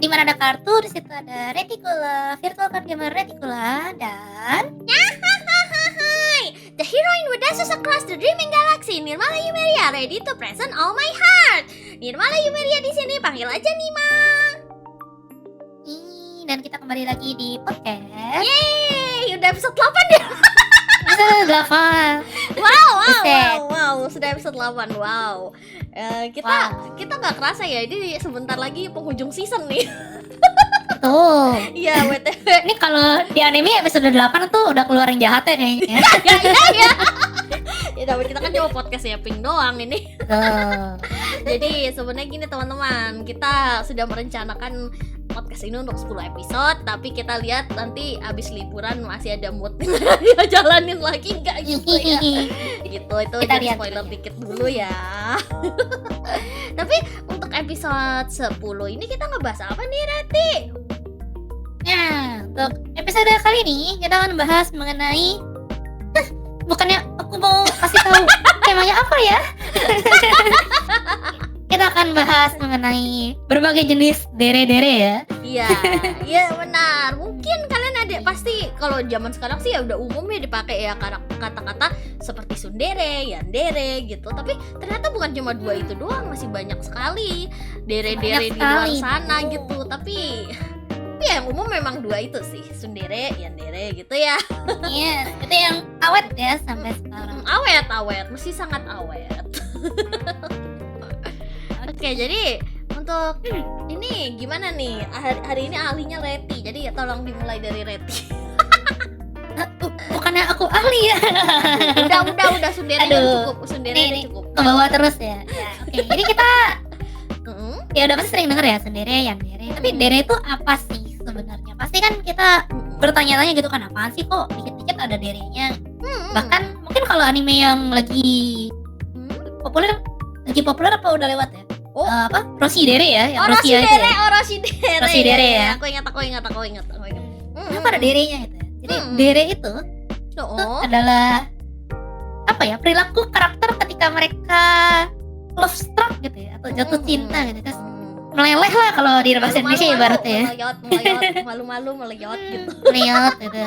Di mana ada kartu, di situ ada Reticula, virtual card gamer Reticula, dan Hai, the heroine with dashes across the dreaming galaxy, Nirmala Yumeria, ready to present all my heart. Nirmala Yumeria di sini, panggil aja Nima. dan kita kembali lagi di podcast. Yeay, udah episode 8 ya. Episode 8. Wow, sudah episode 8. Wow. Kita nggak kerasa ya, ini sebentar lagi penghujung season nih. Tuh. Iya, WTW. Ini kalau di anime episode 8 tuh udah keluar yang jahatnya kayaknya. Ya. Ya, tapi kita kan cuma podcast ya pink doang ini. Tuh. Jadi sebenarnya gini teman-teman, kita sudah merencanakan podcast ini untuk 10 episode, tapi kita lihat nanti abis liburan masih ada mood dia jalanin lagi nggak gitu ya. Gitu, itu Kita jadi lihat, spoiler kita dikit dulu ya. Tapi untuk episode 10 ini kita ngebahas apa nih, Reti? Nah, untuk episode kali ini kita akan bahas mengenai bukannya aku mau kasih tahu temanya apa ya? Kita akan bahas mengenai berbagai jenis dere-dere ya. Iya benar. Mungkin kalian ada, pasti kalau zaman sekarang sih ya udah umumnya dipakai ya kata-kata seperti tsundere, yandere gitu. Tapi ternyata bukan cuma dua itu doang, masih banyak sekali dere-dere di luar sana gitu. Tapi ya yang umum memang dua itu sih, tsundere, yandere gitu ya. Iya, itu yang awet ya sampai sekarang. Awet, mesti sangat awet. Oke, jadi untuk ini gimana nih? Hari ini ahlinya Reti, jadi tolong dimulai dari Reti. Bukannya aku ahli ya. Udah tsundere Aduh. cukup, tsundere Ini cukup. ke bawah terus ya. Oke, jadi kita ya udah pasti sering denger ya tsundere, yandere. Tapi dere itu apa sih sebenarnya? Pasti kan kita bertanya-tanya gitu kan, apaan sih kok dikit-dikit ada derenya. Bahkan mungkin kalau anime yang lagi populer apa udah lewat ya? Apa? Roshidere ya, yang Roshia itu ya. Roshidere ya. Aku ingat. Kenapa ada derenya itu ya? Jadi dere itu adalah apa ya? Perilaku karakter ketika mereka love struck gitu ya, atau jatuh cinta gitu. Terus meleleh lah kalau di bahasa Indonesia ibaratnya ya. Malu-malu meleyot gitu. Meleyot gitu.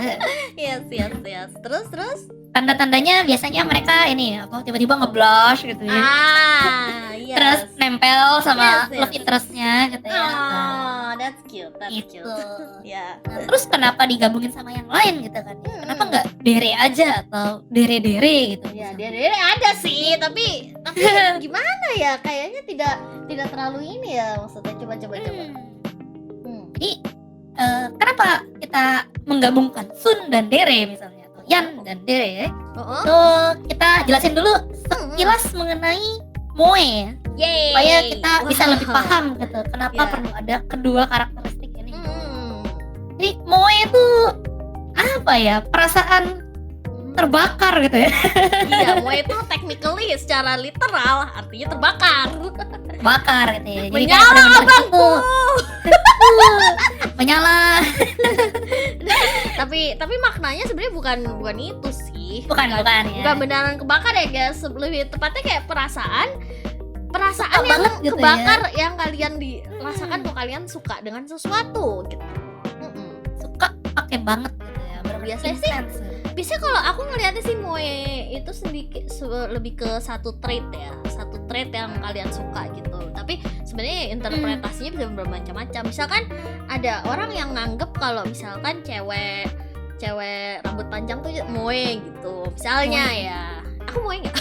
Yes. Terus Tanda-tandanya biasanya mereka ini apa tiba-tiba nge-blush gitu ya. Yes. Terus nempel sama Yes. love interest-nya gitu ya. That's cute. Gitu. Ya. Nah, terus kenapa digabungin sama yang lain gitu kan? Kenapa nggak dere aja atau dere-dere gitu? Ya, dia ada sih, tapi gimana ya? Kayaknya tidak terlalu ini ya, maksudnya coba. Jadi kenapa kita menggabungkan sun dan dere misalnya, atau yan dan dere? So kita jelasin dulu sekilas mengenai moe, supaya kita bisa lebih paham gitu. Kenapa perlu ada kedua karakteristik ini? Jadi moe itu apa ya? Perasaan terbakar gitu ya. Iya, moe itu technically secara literal artinya terbakar. Bakar gitu ya. Jadi Menyala kayak abangku. Menyala. tapi maknanya sebenarnya bukan itu sih. Bukan ya. Bukan beneran kebakar ya guys. Lebih tepatnya kayak perasaan Suka yang banget gitu kebakar yang kalian dirasakan kalau kalian suka dengan sesuatu gitu. Suka pakai banget gitu ya. Biasanya sih biasanya kalau aku ngeliatnya sih moe itu sedikit lebih ke satu trait yang kalian suka gitu. Tapi sebenarnya interpretasinya bisa bermacam-macam. Misalkan ada orang yang nganggep kalau misalkan cewek rambut panjang tuh moe gitu. Misalnya moe. Ya, aku moe nggak?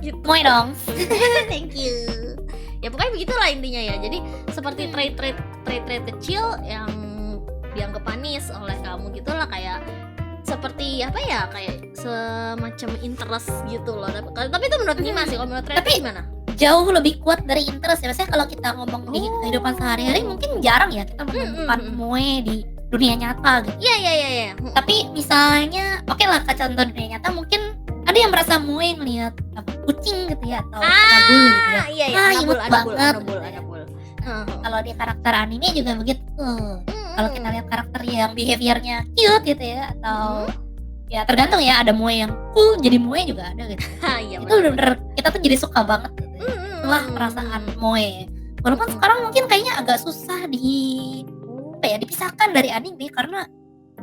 Gitu. Moe dong. Thank you. Ya pokoknya begitulah intinya ya. Jadi seperti trait kecil yang dianggap manis oleh kamu gitulah, kayak seperti apa ya, kayak semacam interest gitu loh. Tapi itu menurut Nima sih, kalau menurut Reti gimana? Jauh lebih kuat dari interest ya. Maksudnya kalau kita ngomong di kehidupan sehari-hari mungkin jarang ya kita menemukan moe di dunia nyata gitu. Iya. Tapi misalnya oke lah, contoh dunia nyata mungkin ada yang merasa moe ngelihat kucing gitu ya, atau anabul gitu ya. Iya, imut banget. Anabul. Kalau di karakter anime juga begitu. Kalau kita lihat karakter yang behaviornya cute gitu ya, atau ya tergantung ya, ada moe yang cool jadi moe juga ada gitu. Iya, itu bener-bener kita tuh jadi suka banget gitu ya. Itulah perasaan moe Walaupun sekarang mungkin kayaknya agak susah dipisahkan dari anime karena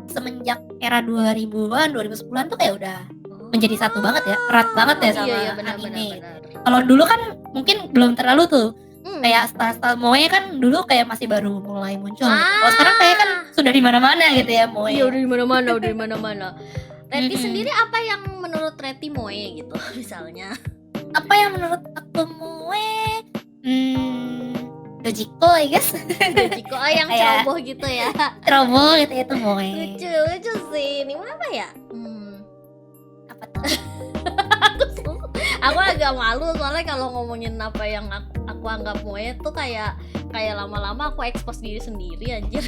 semenjak era 2000-an, 2010-an tuh kayak udah menjadi satu banget ya, erat banget ya sama anime. Kalau dulu kan mungkin belum terlalu tuh. Kayak style moe kan dulu kayak masih baru mulai muncul. Kalau sekarang kayak kan sudah di mana-mana gitu ya moe. Iya, udah di mana-mana. Reti sendiri apa yang menurut Reti moe gitu misalnya? Apa yang menurut aku moe? Dojiko, I guess. Dojiko yang ceroboh gitu ya. Ceroboh gitu itu moe. Lucu sih. Ini apa ya? Apa tuh? Aku agak malu soalnya kalau ngomongin apa yang aku anggap moe tuh kayak lama-lama aku expose diri sendiri anjir.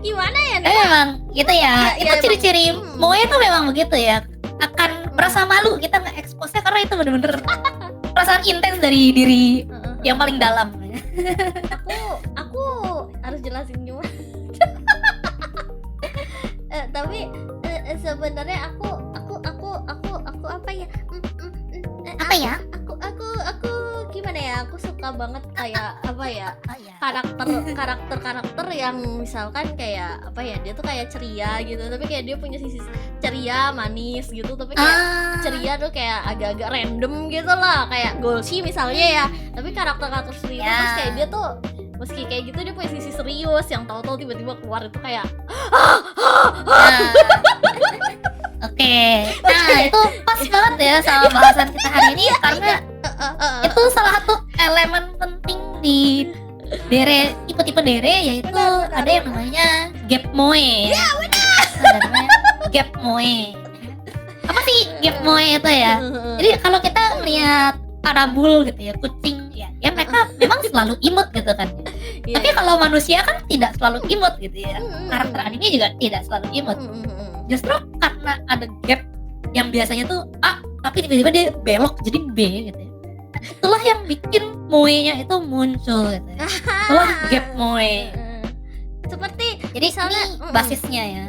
Gimana ya nih? Memang gitu ya. Itu ciri-ciri moe tuh memang begitu ya. Akan merasa malu kita nge-expose-nya karena itu bener-bener perasaan intens dari diri yang paling dalam. Aku harus jelasin gimana. Tapi sebenarnya aku apa ya? Apa ya? Aku gimana ya? Aku suka banget kayak apa ya? Karakter yang misalkan kayak apa ya? Dia tuh kayak ceria gitu, tapi kayak dia punya sisi ceria, manis gitu, tapi kayak ceria tuh kayak agak-agak random gitu lah, kayak Golshi misalnya ya. Tapi karakter serius terus kayak dia tuh meski kayak gitu dia punya sisi serius yang tahu-tahu tiba-tiba keluar itu kayak Oke. Nah, itu pas banget ya sama bahasan kita hari ini karena itu salah satu elemen penting di tipe-tipe dere yaitu benar. Ada yang namanya gap moe. Ya, benar. Ada namanya gap moe. Apa sih gap moe itu ya? Jadi kalau kita melihat Arabul gitu ya, kucing ya mereka memang selalu imut gitu kan. Tapi kalau manusia kan tidak selalu imut gitu ya. Karakter anime juga tidak selalu imut. Justru karena ada gap yang biasanya tuh A tapi tiba-tiba dia belok jadi B gitu ya. Itulah yang bikin moe-nya itu muncul gitu ya. Itulah gap moe. Seperti jadi misalnya ini basisnya ya.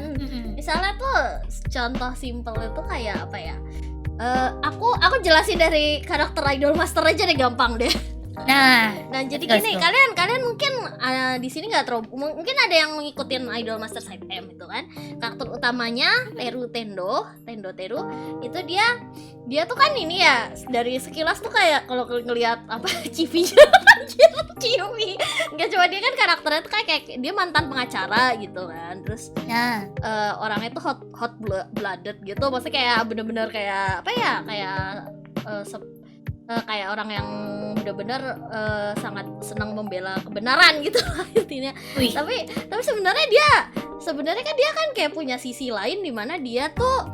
Misalnya tuh contoh simple itu kayak apa ya? Aku jelasin dari karakter Idol Master aja deh, gampang deh. Nah jadi gini, kalian mungkin di sini nggak terlalu, mungkin ada yang ngikutin Idol Master Side M itu kan. Karakter utamanya Tendo itu dia tuh kan ini ya, dari sekilas tuh kayak kalau ngelihat apa Civi nggak, cuma dia kan karakternya tuh kayak dia mantan pengacara gitu kan, terus orangnya tuh hot blooded gitu, maksudnya kayak bener-bener kayak apa ya, kayak orang yang benar-benar sangat senang membela kebenaran gitu lah intinya. Tapi sebenarnya dia kan kayak punya sisi lain di mana dia tuh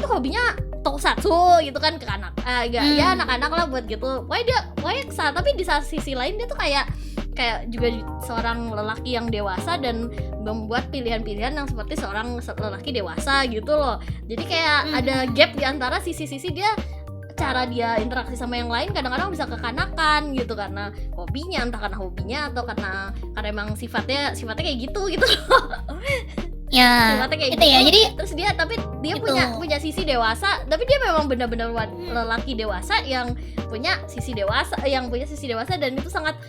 hobinya tokusatsu gitu kan, ke ya anak-anak lah buat gitu. Pokoknya kesal, tapi di sisi lain dia tuh kayak juga seorang lelaki yang dewasa dan membuat pilihan-pilihan yang seperti seorang lelaki dewasa gitu loh. Jadi kayak ada gap di antara sisi-sisi dia, cara dia interaksi sama yang lain kadang-kadang bisa kekanakan gitu karena hobinya, entah karena hobinya atau karena emang sifatnya kayak gitu loh. Ya, sifatnya kayak gitu ya. Jadi terus dia gitu. punya sisi dewasa, tapi dia memang benar-benar lelaki dewasa yang punya sisi dewasa dan itu sangat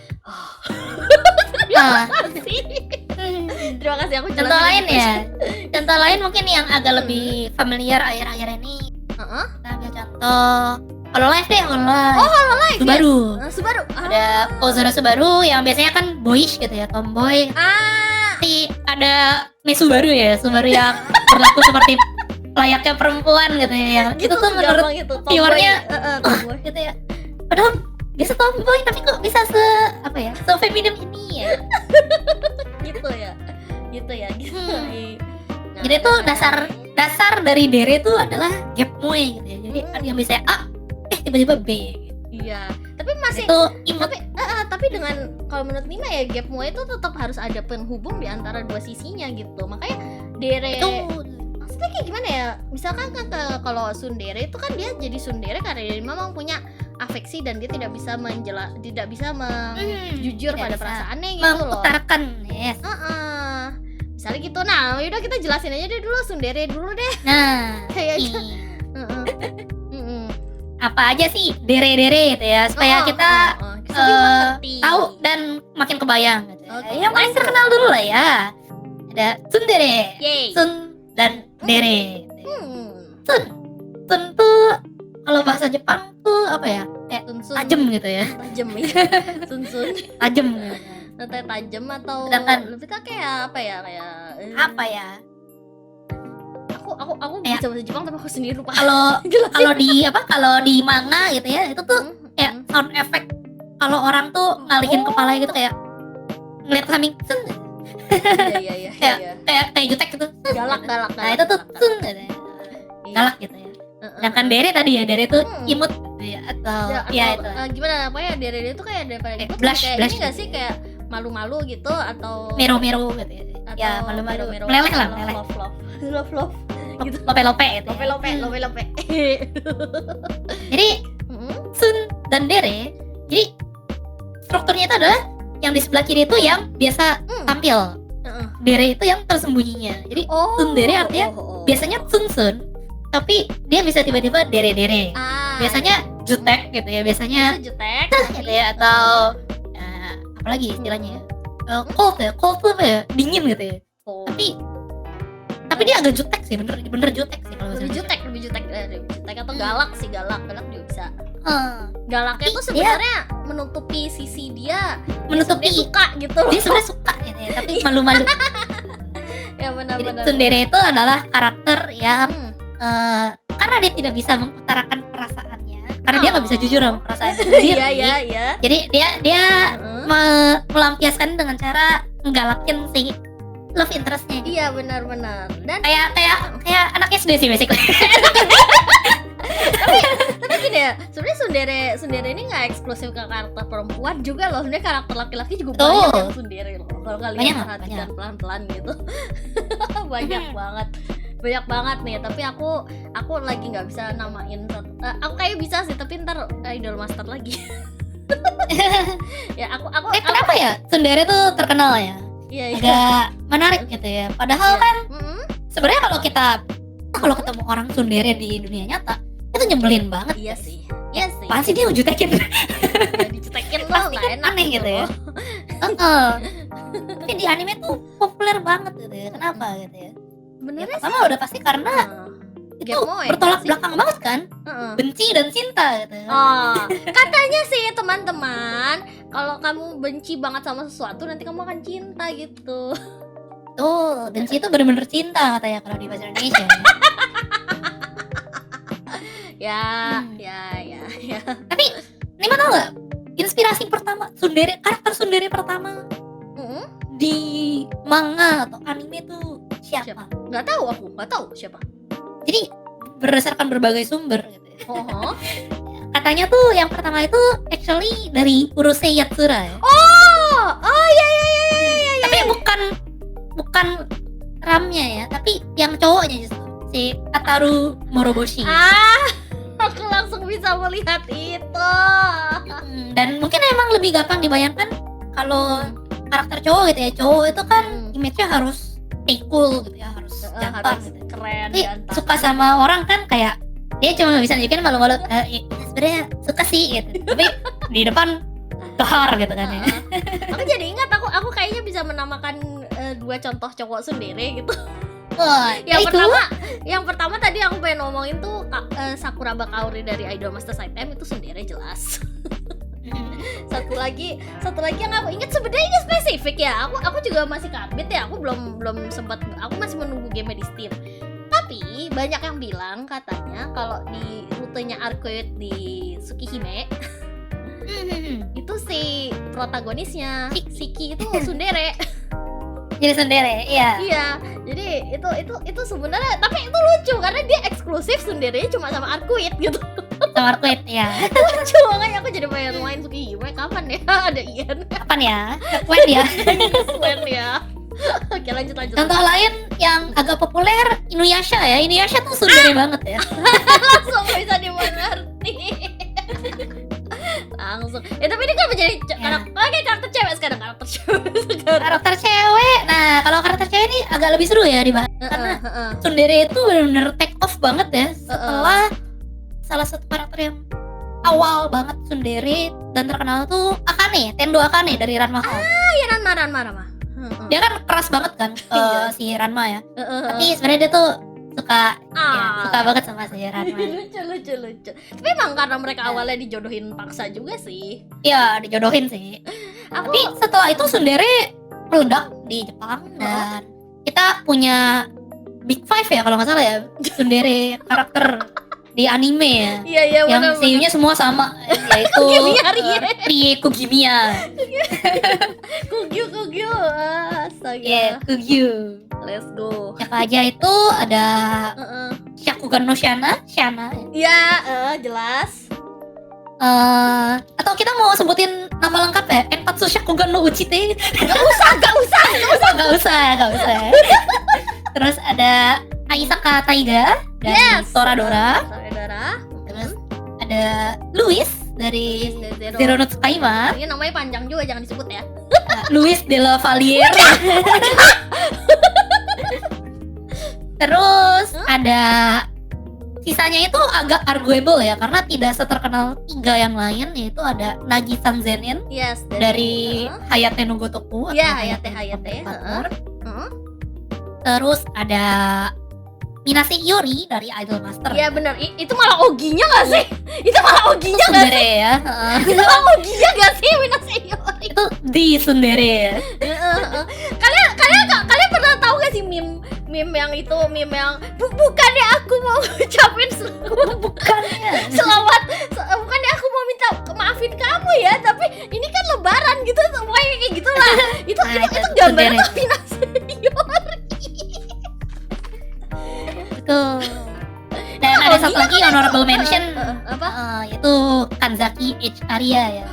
terima kasih aku jelasin. Contoh lain mungkin yang agak lebih familiar akhir-akhir ini. Kita ambil contoh Hololive deh, Hololive. Subaru. Ada Ozora Subaru yang biasanya kan boyish gitu ya, tomboy. Tapi ada Subaru yang berlaku seperti layaknya perempuan gitu ya. Itu tuh menurut viewernya gitu ya. Padahal biasa tomboy tapi kok bisa se feminim ini ya. gitu ya. Jadi tuh dasar dari dere itu adalah gap moe gitu ya. Jadi yang bisa A tiba-tiba B gitu. Iya, tapi masih itu tapi dengan kalau menurut Nima ya gap moe itu tetap harus ada penghubung di antara dua sisinya gitu. Makanya dere itu maksudnya kayak gimana ya? Misalkan kalau tsundere itu kan dia jadi tsundere karena dia memang punya afeksi dan dia tidak bisa jujur pada perasaannya gitu loh. Mengutarakan, yes. Misalnya gitu. Nah, yaudah kita jelasin aja deh dulu tsundere dulu deh. Nah, kayaknya apa aja sih dere-dere gitu ya, supaya kita tahu dan makin kebayang gitu. Yang paling terkenal dulu lah ya. Ada tsundere, sun dan dere. Sun tuh kalau bahasa Jepang tuh apa ya? Kayak tajam gitu ya. Tajam ya. Sun. Tajam. Nanti tajam atau lebih kayak apa ya? Apa ya? Aku bisa bahasa Jepang tapi aku sendiri lupa. Kalau di manga gitu ya, itu tuh kayak sound effect kalau orang tuh ngalihin kepala gitu, kayak ngeliat samping sun. Iya. Kayak jutek gitu. Galak. Nah, itu tuh sun gitu ya. Galak gitu ya. Sedangkan dere tadi ya, dere tuh imut gitu ya, atau itu. Gimana apa ya, dere itu kayak daripada gitu blush ini enggak sih, kayak malu-malu gitu atau mero gitu ya. Ya, malu-malu. Meleleh lah, meleleh. Love. Gitu. Lope gitu. Lope. Jadi sun dan dere, jadi strukturnya itu adalah yang di sebelah kiri itu yang biasa tampil, dere itu yang tersembunyinya. Jadi tsundere artinya biasanya sun, tapi dia bisa tiba-tiba dere. Biasanya jutek gitu ya, biasanya jutek gitu ya, atau apalagi istilahnya cold tuh apa ya, dingin gitu ya. Tapi dia agak jutek sih, bener jutek sih kalau lebih jutek atau galak juga bisa. Galaknya tuh sebenarnya menutupi sisi dia, suka gitu. Dia sebenarnya suka gitu ya, tapi malu-malu. Ya benar. Tsundere itu adalah karakter yang karena dia tidak bisa mengutarakan perasaannya, karena dia nggak bisa jujur sama perasaannya sendiri. Iya. Jadi dia melampiaskan dengan cara menggalakin si love interestnya. Iya benar. Dan kayak anak SD sih basically. tapi gini ya, sebenarnya Sundere ini nggak eksklusif ke karakter perempuan juga loh, sebenarnya karakter laki-laki juga banyak yang Sundere loh. Kalau kalian perhatikan pelan-pelan gitu. banyak banget nih. Tapi aku lagi nggak bisa namain aku kayak bisa sih, tapi ntar Idol Master lagi. Ya aku kenapa ya Sundere tuh terkenal ya? Iya. Agak menarik gitu ya. Padahal kan sebenarnya kalau ketemu orang Sundere di dunia nyata itu nyebelin banget. Iya sih. Pasti dia ngejutekin. Dijutekin loh, nggak enak aneh gitu ya. Tapi di anime tuh populer banget gitu ya. Kenapa gitu ya? Benernya pertama udah pasti karena itu bertolak belakang banget kan. Benci dan cinta gitu. Katanya sih teman-teman, kalau kamu benci banget sama sesuatu nanti kamu akan cinta gitu. Tuh, benci itu bener-bener cinta katanya kalau di bahasa Indonesia. Ya. Tapi ini tau gak, inspirasi pertama karakter Sundere pertama di manga atau anime tuh siapa? Nggak tahu siapa. Jadi berdasarkan berbagai sumber gitu ya. Katanya tuh yang pertama itu actually dari Urusei Yatsura ya. Iya. Tapi bukan ramnya ya, tapi yang cowoknya justru si Ataru Moroboshi. Aku langsung bisa melihat itu. Dan mungkin emang lebih gampang dibayangkan kalau karakter cowok gitu ya. Cowok itu kan image-nya harus stay cool gitu ya, harus jantan gitu. Keren. Tapi suka sama orang kan kayak dia cuma bisa nunjukin malu-malu. Sebenarnya suka sih gitu. Tapi di depan gahar gitu kan ya. Aku jadi ingat aku kayaknya bisa menamakan dua contoh cowok Sundere gitu. Yang pertama tadi aku pengen ngomongin tuh Sakuraba Kaori dari Idol Master Saitama, itu Sundere jelas. Satu lagi yang aku ingat, sebenarnya ini spesifik ya. Aku juga masih kabit ya. Aku belum sempat, aku masih menunggu game di Steam. Tapi banyak yang bilang katanya kalau di rutenya Arcoid di Tsukihime itu si protagonisnya Shiki itu Sundere. Jadi Sundere, iya. Jadi itu sebenarnya, tapi itu lucu karena dia eksklusif Sundere cuma sama Arcuit gitu. Sama Arcuit ya. Lucu, makanya aku jadi pengen main Tsukihime. Kapan ya? Ada Ian. Kapan ya? When ya? Oke, lanjut. Contoh lain yang agak populer, Inuyasha ya. Inuyasha tuh Sundere banget ya. Langsung bisa dimengerti. Langsung. Tapi ini kan menjadi karakter cewek sekarang, karakter cewek. Nah, kalau karakter cewek ini agak lebih seru ya dibahas. Karena Sundere itu benar-benar take off banget ya setelah salah satu karakter yang awal banget tsundere dan terkenal tuh Akane, Tendo Akane dari Ranma Home. Iya, Ranma. Dia kan keras banget kan si Ranma ya. Tapi sebenarnya dia tuh suka banget sama si Ranma. lucu. Tapi emang karena mereka awalnya dijodohin paksa juga sih. Iya, dijodohin sih. Tapi setelah itu tsundere meledak di Jepang dan kita punya Big Five ya kalau nggak salah ya, tsundere karakter di anime ya. Iya, yang seiyunya semua sama, yaitu Rie Kugimiya. Kugyu. Astaga. Kugyu. Let's go. Siapa aja itu ada Shakugan no Shana. Iya, jelas. Atau kita mau sebutin nama lengkap ya? Enpatsu Shakugan no Uchite. Gak usah. Terus ada Aisaka Taiga dari Toradora. Terus ada Luis dari Zero no Tsukaima. Ini namanya panjang juga, jangan disebut ya. Luis de la Valier. Terus ada sisanya itu agak arguable ya, karena tidak seterkenal 3 yang lain, yaitu ada Nagi-san Zenin dari Hayate no Gotoku. Iya, Hayate. Terus ada Minase Iori dari Idol Master. Iya benar, itu malah Oginya nggak sih? Itu malah Oginya nggak sih? Ya. Itu malah Oginya nggak sih, Minase Iori? Itu di tsundere ya. Kalian pernah tahu gak sih meme yang itu, meme yang bukannya aku mau ucapin selamat, bukannya aku mau minta maafin kamu ya, tapi ini kan lebaran gitu, pokoknya kayak gitulah. Itu gambarnya tuh Minase Iori. Betul. Dan ada satu lagi honorable mention, yaitu Kanzaki H. Arya ya.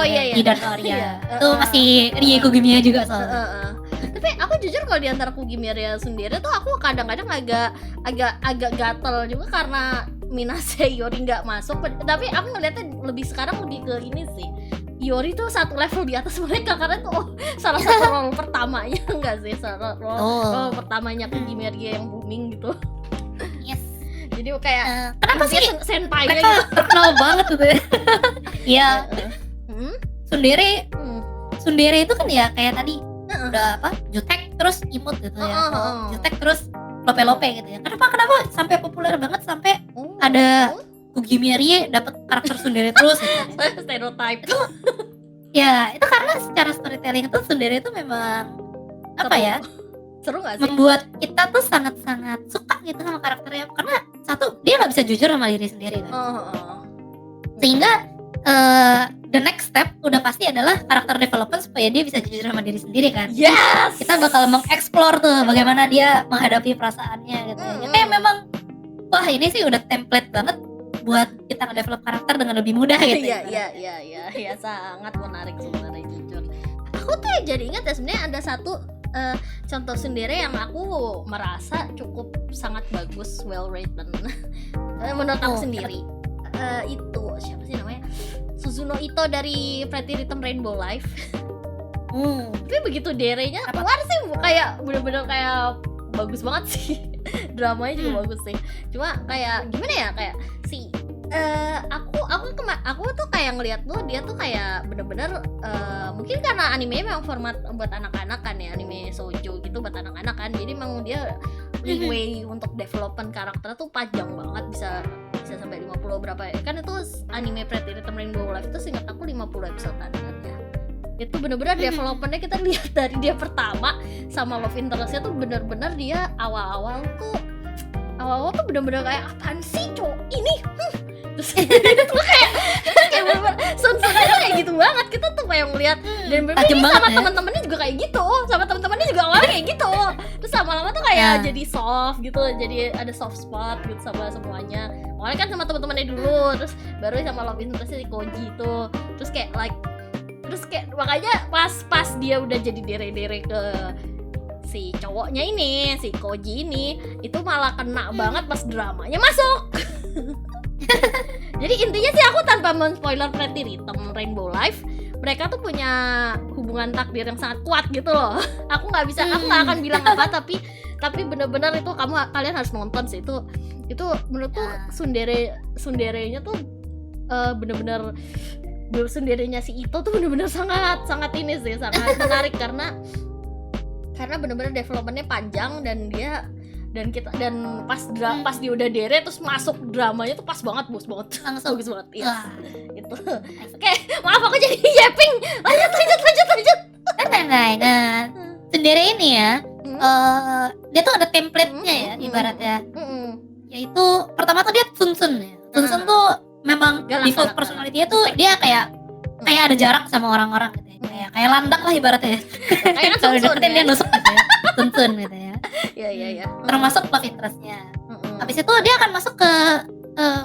Iya. Hidan Arya. Itu masih Rie Kugimiya juga soalnya. Tapi aku jujur kalau di antara Kugimiya sendiri tuh aku kadang-kadang agak gatel juga karena Minase Iori nggak masuk. Tapi aku ngeliatnya sekarang lebih ke ini sih. Iori tuh satu level di atas mereka karena tuh salah satu role pertamanya enggak sih, role pertamanya Kugimiya yang booming gitu. Yes. Jadi kayak kenapa sih senpainya mereka gitu terkenal banget gitu ya? Iya. Tsundere itu kan ya kayak tadi udah jutek terus imut gitu ya. Jutek terus lope-lope gitu ya. Kenapa sampai populer banget sampai ada Kugimiya Rie dapat karakter tsundere terus gitu ya. Stereotype. Itu karena secara storytelling itu tsundere itu memang seru gak sih? Membuat kita tuh sangat-sangat suka gitu sama karakternya, karena satu, dia nggak bisa jujur sama diri sendiri kan. Sehingga the next step udah pasti adalah karakter development supaya dia bisa jujur sama diri sendiri kan. Yes. Kita bakal mengeksplor tuh bagaimana dia menghadapi perasaannya gitu. Kayak memang wah ini sih udah template banget buat kita nge-develop karakter dengan lebih mudah gitu. Iya, sangat menarik sebenarnya jujur. Aku tuh jadi ingat ya sebenarnya ada satu contoh sendiri yang aku merasa cukup sangat bagus, well written menurut aku sendiri. Itu siapa sih namanya? Suzuno Ito dari Pretty Rhythm Rainbow Life. Tapi begitu derenya keluar sih kayak bener-bener kayak bagus banget sih. Dramanya juga bagus sih. Cuma kayak gimana ya, kayak si aku tuh kayak ngeliat tuh dia tuh kayak bener-bener mungkin karena anime memang format buat anak-anak kan ya, anime shoujo gitu buat anak-anak kan, jadi emang dia leeway untuk development karakter tuh panjang banget, bisa sampai 50 berapa ya kan, itu anime Pretty Rhythm Rainbow Life itu seingat aku 50 episode kan ya. Itu bener-bener developmentnya kita lihat dari dia pertama sama love interestnya tuh bener-bener dia awal-awal tuh bener-bener kayak apaan sih cowok ini terus itu kayak bener-bener sound-soundnya tuh kayak gitu banget, kita tuh kayak ngeliat dan bener-bener sama teman-temannya juga kayak gitu, sama teman-temannya juga awalnya kayak gitu, terus lama-lama tuh kayak jadi soft gitu, jadi ada soft spot gitu sama semuanya. Awalnya kan sama teman-temannya dulu, terus baru sama love interestnya si Koji itu, terus kayak makanya pas dia udah jadi dere-dere ke si cowoknya ini, si Koji ini, itu malah kena banget pas dramanya masuk. Jadi intinya sih aku tanpa men-spoiler Pretty Rhythm Rainbow Life, mereka tuh punya hubungan takdir yang sangat kuat gitu loh. Aku nggak akan bilang apa, tapi bener-bener itu kalian harus nonton sih, itu Itu menurutku sunderenya tuh bener-bener sunderenya si Ito tuh bener-bener sangat ini sih, sangat menarik karena bener-bener developmentnya panjang dan pas dia udah dere terus masuk dramanya tuh pas banget, bagus banget, langsung bagus banget, iya. Itu oke, maaf aku jadi yapping. Lanjut. Nah, tsundere ini ya, dia tuh ada template-nya ya, ibaratnya. Yaitu pertama tuh dia Sunsun ya. Sunsun tuh memang default personality-nya tuh dia kayak ada jarak sama orang-orang gitu ya. Kayak landak lah ibaratnya. Kayak Kalau deketin dia nusuk gitu ya. Sunsun gitu ya. Iya. Termasuk love interest-nya. Habis itu dia akan masuk ke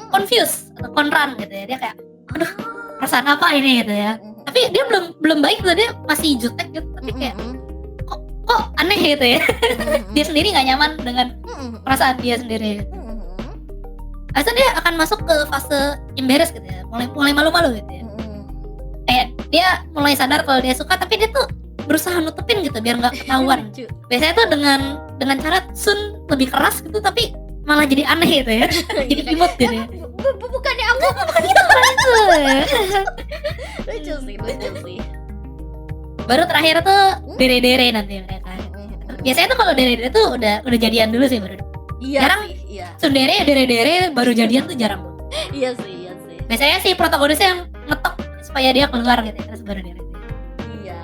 confuse atau konran gitu ya. Dia kayak aduh, perasaan apa ini gitu ya. Tapi dia belum baik gitu, dia masih jutek gitu. Tapi kayak kok aneh gitu ya. Dia sendiri nggak nyaman dengan perasaan dia sendiri. Habis itu dia akan masuk ke fase embarrass gitu ya. Mulai malu-malu gitu ya. Kayak dia mulai sadar kalau dia suka, tapi dia tuh berusaha nutupin gitu biar nggak ketahuan. Biasanya tuh dengan cara Sun lebih keras gitu, tapi malah jadi aneh gitu ya. Jadi imut gitu ya. Bukannya aku lucu sih. Baru terakhir tuh dere-dere nanti mereka. Biasanya tuh kalau dere-dere tuh udah jadian dulu sih baru. Iya Jarang sih, iya. Tsundere dere-dere baru jadian tuh jarang. Iya sih. Biasanya sih protagonisnya yang ngetok supaya dia keluar gitu ya, terus baru dere-dere. Iya,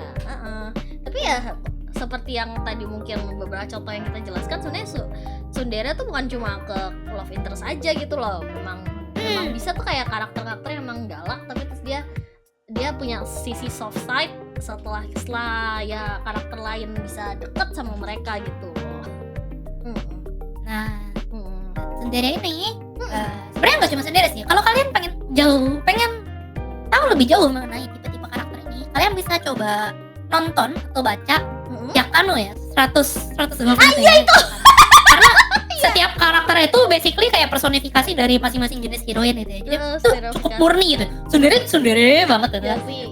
tapi ya seperti yang tadi mungkin beberapa contoh yang kita jelaskan, sebenarnya tsundere tuh bukan cuma ke love interest aja gitu loh. Memang bisa tuh kayak karakter-karakter yang emang galak, tapi terus dia punya sisi soft side setelah ya karakter lain bisa deket sama mereka gitu loh. Nah, tsundere ini sebenarnya nggak cuma tsundere sih. Kalau kalian pengen tahu lebih jauh mengenai tipe-tipe karakter ini, kalian bisa coba nonton atau baca Yakano ya, 100 Girlfriend. Iya itu. Karena setiap karakter itu basically kayak personifikasi dari masing-masing jenis heroine gitu ya. Jadi itu cukup murni gitu. Tsundere banget gitu.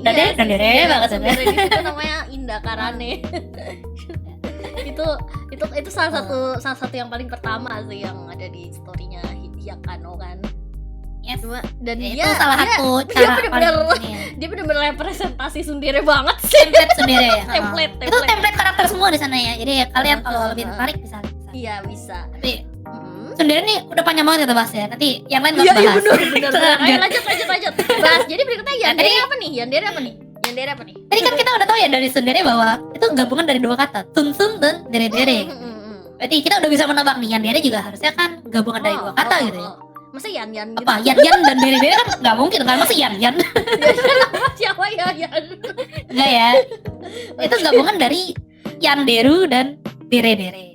Dandere banget gitu. Itu namanya Indah Karane. itu salah satu yang paling pertama sih yang ada di story-nya Yakano kan. Yes. Dan ya, itu salah satu cara dia benar-benar representasi tsundere banget sih. Template tsundere ya. template. Itu template karakter semua di sana ya. Jadi ya kalian kalau lebih tertarik bisa. Iya, bisa. Tapi tsundere nih udah panjang banget kita bahas ya. Nanti yang lain bahas. Iya benar. Ayo lanjut. Bahas. Jadi berikutnya Yandere apa nih? Yandere apa nih? Tadi kan kita udah tahu ya dari tsundere bahwa itu gabungan dari dua kata, Sunsun dan dere-dere. Berarti kita udah bisa menebak nih, Yandere juga harusnya kan gabungan dari dua kata gitu ya. Masa Yan gitu? Apa? Yan dan dere-dere kan nggak mungkin kan? Masa Yan? Siapa Yan? Enggak ya. Itu gabungan dari Yanderu dan dere-dere.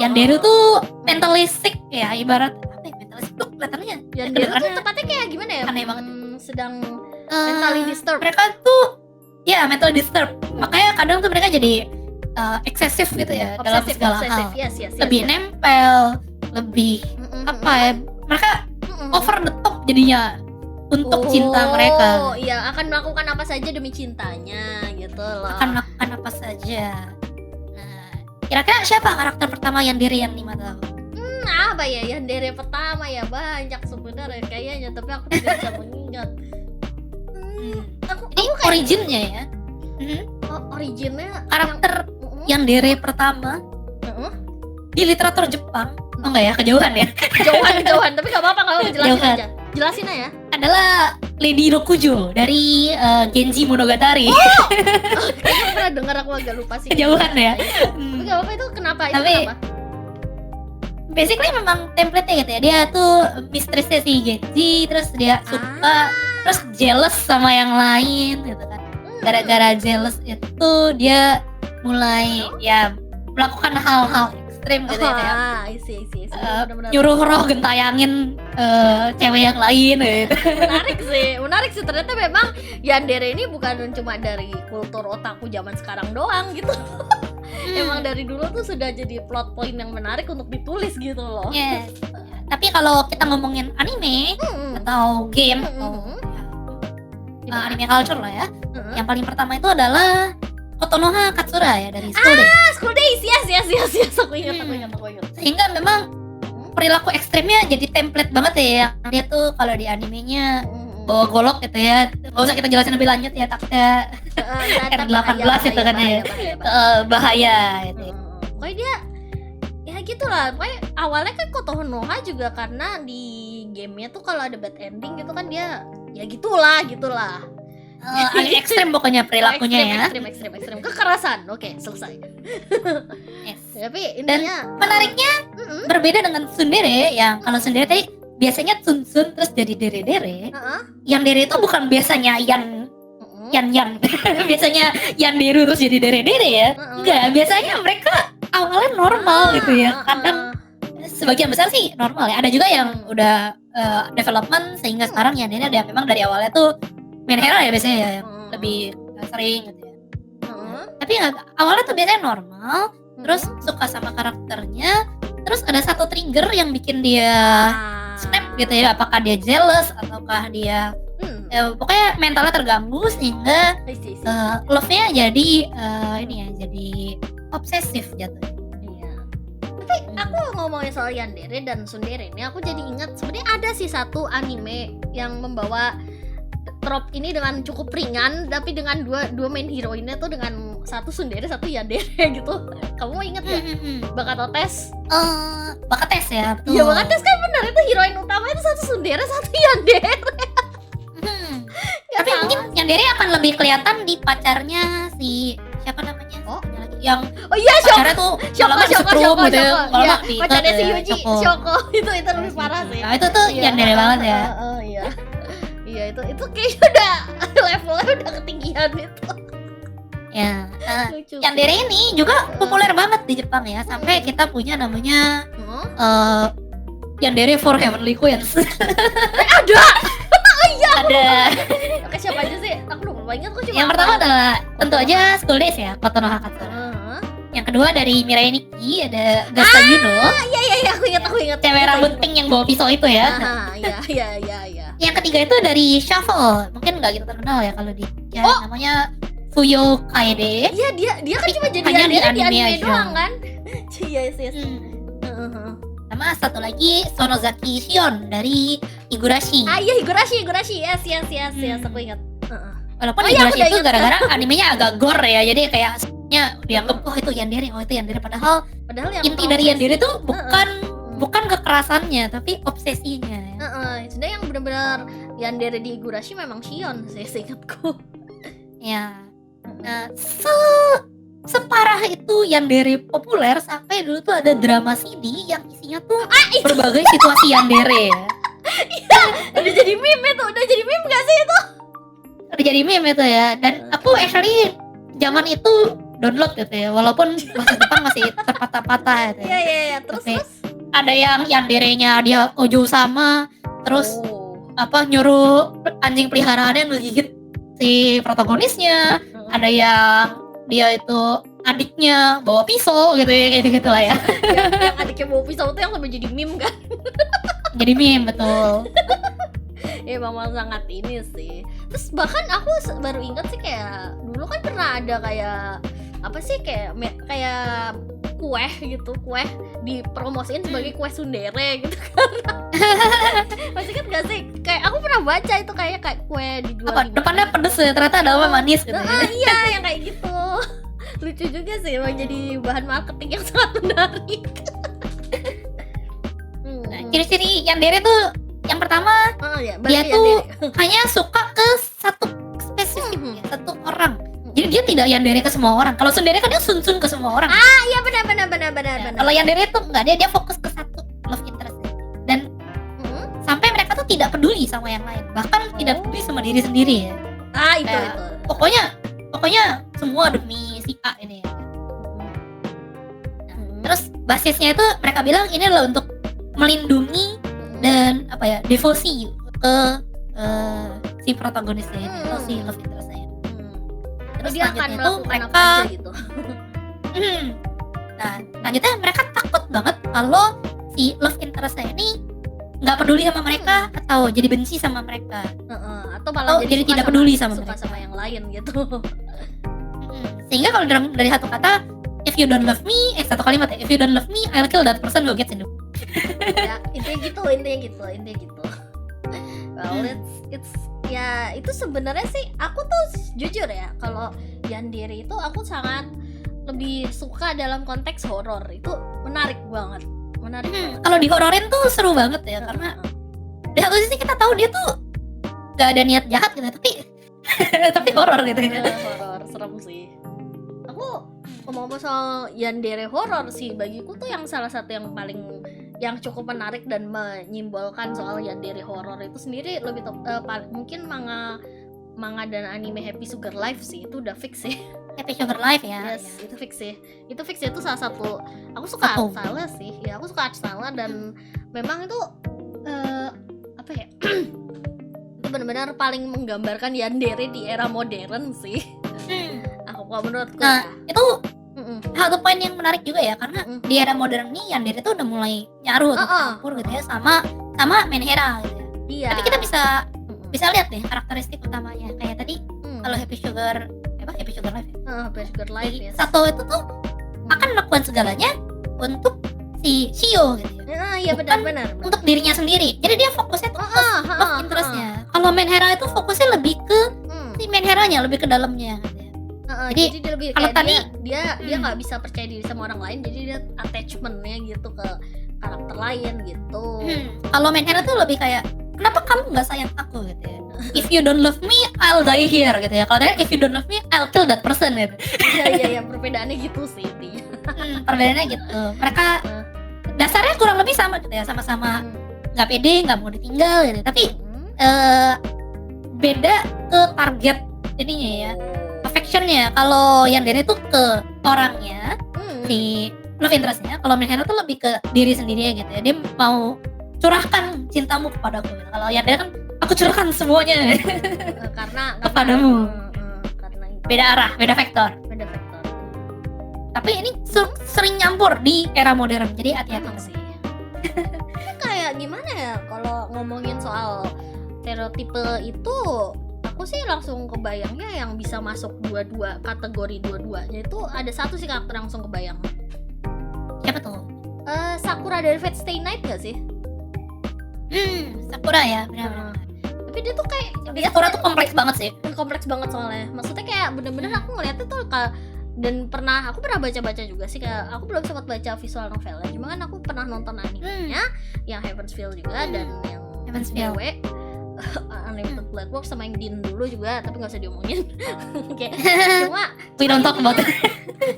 Yanderu tuh mentalistic ya, ibarat apa ya, mentalistic tuh kelihatannya. Yanderu tuh tepatnya kayak gimana ya? Aneh banget. Sedang mentally disturbed. Mereka tuh ya mentally disturbed. Makanya kadang tuh mereka jadi eksesif gitu ya dalam segala hal. Yes. Lebih nempel, lebih apa ya? Mereka over the top jadinya untuk cinta mereka. Oh iya, akan melakukan apa saja demi cintanya gitu loh. Akan melakukan apa saja. Nah, kira-kira siapa karakter pertama Yandere yang 5 tahu? Apa ya Yandere pertama ya, banyak sebenarnya kayaknya, tapi aku tidak bisa mengingat. Ini originnya ya. Originnya karakter Yandere pertama di literatur Jepang. Oh enggak ya, kejauhan ya. Kejauhan, tapi gak apa-apa, jelasin aja. Jelasin aja. Adalah Lady Rokujo dari Genji Monogatari. Kayaknya pernah dengar, aku agak lupa sih. Kejauhan ya. Tapi gak apa-apa, itu kenapa? Basically memang template-nya gitu ya. Dia tuh mistress-nya si Genji, terus dia suka, terus jealous sama yang lain gitu kan. Gara-gara jealous itu dia mulai ya melakukan hal-hal ekstrim gitu ya. Isi. Nyuruh roh gentayangin cewek yang lain gitu. Menarik sih. Ternyata memang Yandere ini bukan cuma dari kultur otaku zaman sekarang doang gitu. Emang dari dulu tuh sudah jadi plot point yang menarik untuk ditulis gitu loh. Yes. Tapi kalau kita ngomongin anime atau game anime culture lah ya. Yang paling pertama itu adalah Kotonoha Katsura ya dari School Days. School Days, yes. Aku ingat. Sehingga memang perilaku ekstrimnya jadi template banget ya, yang dia tuh kalau di animenya bawa golok gitu ya. Gak usah kita jelasin lebih lanjut ya, takutnya R18 itu kan ya. Bahaya gitu. Pokoknya dia ya gitulah. Pokoknya awalnya kan Kotonoha juga karena di gamenya tuh kalau ada bad ending gitu kan dia ya gitulah. Agak ekstrim pokoknya perilakunya ekstrim kekerasan. Oke, selesai. Yes. Tapi Dan intinya menariknya berbeda dengan tsundere, yang kalau tsundere tadi biasanya tsun terus jadi dere. Yang dere itu bukan biasanya yan. Biasanya yandere terus jadi dere ya. Enggak, biasanya mereka awalnya normal gitu ya. Kadang sebagian besar sih normal ya. Ada juga yang udah development sehingga sekarang yandere dia memang dari awalnya tuh main hero ya biasanya ya, yang lebih sering gitu ya. Tapi awalnya tuh biasanya normal, terus suka sama karakternya, terus ada satu trigger yang bikin dia snap gitu ya. Apakah dia jealous ataukah dia pokoknya mentalnya terganggu sehingga love-nya jadi jadi obsesif jatuhnya. Iya. Tapi aku ngomongin soal yandere dan tsundere ini, aku jadi ingat sebenarnya ada sih satu anime yang membawa trop ini dengan cukup ringan, tapi dengan dua main hero-nya tuh dengan satu tsundere satu yandere gitu. Kamu inget gak? Bakates? Bakates ya, betul. Iya, Bakates kan benar, itu heroin utama itu satu tsundere satu yandere. Tapi mungkin yandere akan lebih kelihatan di pacarnya si siapa namanya? Yang pacarnya tuh Shoko gitu ya. Iya, pacarnya si Yuji, Shoko. Itu lebih parah sih. Nah, itu tuh yandere banget ya. Iya, itu kayaknya udah levelnya udah ketinggian itu. Ya, yandere ini juga populer banget di Jepang ya, sampai kita punya namanya yandere for Heavenly Queens. Ada. Oke, siapa aja sih? Aku lupa banget kok. Yang pertama adalah tentu aja School Days ya, Kotonoha Katsura. Yang kedua dari Mirai Nikki ada Gasa Yuno. Iya, aku ingat. Cewek rambut pink yang bawa pisau itu ya. Iya. Yang ketiga itu dari Shuffle. Mungkin nggak gitu terkenal ya kalau di namanya Fuyo Kaede. Iya, dia kan cuma jadi hanya di anime aja doang kan. Iya. Sama satu lagi Sonozaki Shion dari Higurashi. Iya, Higurashi. Yes, aku ingat. Walaupun Higurashi itu gara-gara animenya agak gore ya, jadi kayak dianggap itu yandere, padahal yang inti dari yandere itu bukan kekerasannya, tapi obsesinya ya. Sebenarnya yang benar-benar yandere di Higurashi memang Shion sih, seingatku. Ya. Nah, separah itu yandere populer sampai dulu tuh ada drama CD yang isinya tuh berbagai situasi yandere ya. Iya, udah jadi meme gak sih itu? Udah jadi meme itu ya. Dan aku actually zaman itu download gitu ya, walaupun bahasa Jepang masih terpatah-patah gitu ya. Iya, terus ada yang yanderenya dia ojo sama, terus nyuruh anjing peliharaannya ngegigit si protagonisnya. Ada yang dia itu adiknya bawa pisau gitu ya, kayak gitu lah ya. Yang adiknya bawa pisau itu yang sampai jadi meme kan? Jadi meme, betul. Ya memang sangat ini sih. Terus bahkan aku baru ingat sih, kayak dulu kan pernah ada kayak apa sih, kayak kue dipromosiin sebagai kue tsundere gitu kan. Masih kan gak sih? Kayak aku pernah baca itu kayak kue dijual depannya pedes ya, ternyata ada apa manis gitu. Iya, yang kayak gitu. Lucu juga sih, emang jadi bahan marketing yang sangat menarik. Ciri-ciri yandere tuh yang pertama, dia tuh hanya suka ke satu spesifik satu orang. Jadi dia tidak yandere ke semua orang. Kalau tsundere kan dia sun-sun ke semua orang. Iya, benar. Kalau yandere tuh enggak, dia fokus ke satu love interest. Dan sampai mereka tuh tidak peduli sama yang lain. Bahkan tidak peduli sama diri sendiri ya. Itu. Pokoknya semua demi si A ini ya. Terus basisnya itu mereka bilang ini adalah untuk melindungi dan devosi ke si protagonisnya ini, atau si love interest ini. Terus dia akan selanjutnya itu mereka gitu. Nah, selanjutnya mereka takut banget kalau si love interest ini nggak peduli sama mereka atau jadi benci sama mereka, atau malah jadi tidak peduli sama mereka, sama yang lain gitu. Sehingga kalau dari satu kata, if you don't love me, satu kalimat ya, if you don't love me, I'll kill that person who gets in the Ya intinya gitu. Well, it's ya itu sebenarnya sih aku tuh jujur ya, kalau yandere itu aku sangat lebih suka dalam konteks horor. Itu menarik banget. Kalau dihororin tuh seru banget ya, karena di satu sisi kita tahu dia tuh gak ada niat jahat gitu, tapi horor gitu ya. Horor serem sih. Aku ngomong soal yandere horor sih, bagiku tuh yang salah satu yang cukup menarik dan menyimbolkan soal yandere horor itu sendiri lebih mungkin manga dan anime Happy Sugar Life sih. Itu udah fix sih. Happy Sugar Life ya. Yes, itu fix sih. Itu salah satu. Aku suka art style sih. Ya, aku suka art style dan memang itu apa ya? Itu benar-benar paling menggambarkan yandere di era modern sih. Kalau menurutku. Nah, itu satu poin yang menarik juga ya, karena di era modern nih yandere tuh udah mulai nyaru atau campur gitu ya sama menhera gitu ya. Iya. Tapi kita bisa lihat nih karakteristik utamanya kayak tadi kalau Happy Sugar Life ya. Happy Sugar Life ya. Sato itu tuh akan melakukan segalanya untuk si Shio gitu ya. Iya benar. Untuk dirinya sendiri. Jadi dia fokusnya tuh ke love interestnya. Kalau menhera itu fokusnya lebih ke si menheranya, lebih ke dalamnya gitu ya. Jadi dia lebih kalau kayak tadi dia nggak bisa percaya diri sama orang lain, jadi dia attachmentnya gitu ke karakter lain gitu. Kalau menhera tuh lebih kayak, kenapa kamu nggak sayang aku gitu ya? If you don't love me, I'll die here gitu ya. Kalau dia if you don't love me, I'll kill that person gitu. Iya perbedaannya gitu sih intinya. Perbedaannya gitu. Mereka dasarnya kurang lebih sama gitu ya, sama-sama nggak pede, nggak mau ditinggal gitu. Tapi beda ke target jadinya ya. Affectionnya. Kalau yandere tuh ke orangnya, si love interestnya. Kalau menhera tuh lebih ke diri sendiri gitu ya. Dia mau curahkan cintamu kepadaku gitu. Kalau yandere kan aku curahkan semuanya karena kepadamu. Karena itu. Beda arah, beda vektor. Tapi ini sering nyampur di era modern. Jadi hati-hati sih. Kayak gimana ya kalau ngomongin soal stereotipe itu, aku sih langsung kebayangnya yang bisa masuk kategori dua-duanya itu ada satu sih karakter langsung kebayang. Siapa tuh? Sakura dari Fate Stay Night gak sih? Sakura ya, benar-benar. Tapi dia tuh kayak Sakura tuh kompleks banget sih. Kompleks banget soalnya. Maksudnya kayak bener-bener aku ngeliatnya tuh dan aku pernah baca-baca juga sih, kayak aku belum sempat baca visual novelnya, cuma kan aku pernah nonton animenya yang Heaven's Feel juga dan yang Heaven's Feel. Unlimited Black Box sama yang Din dulu juga, tapi nggak usah diomongin. Kayak We don't talk about it.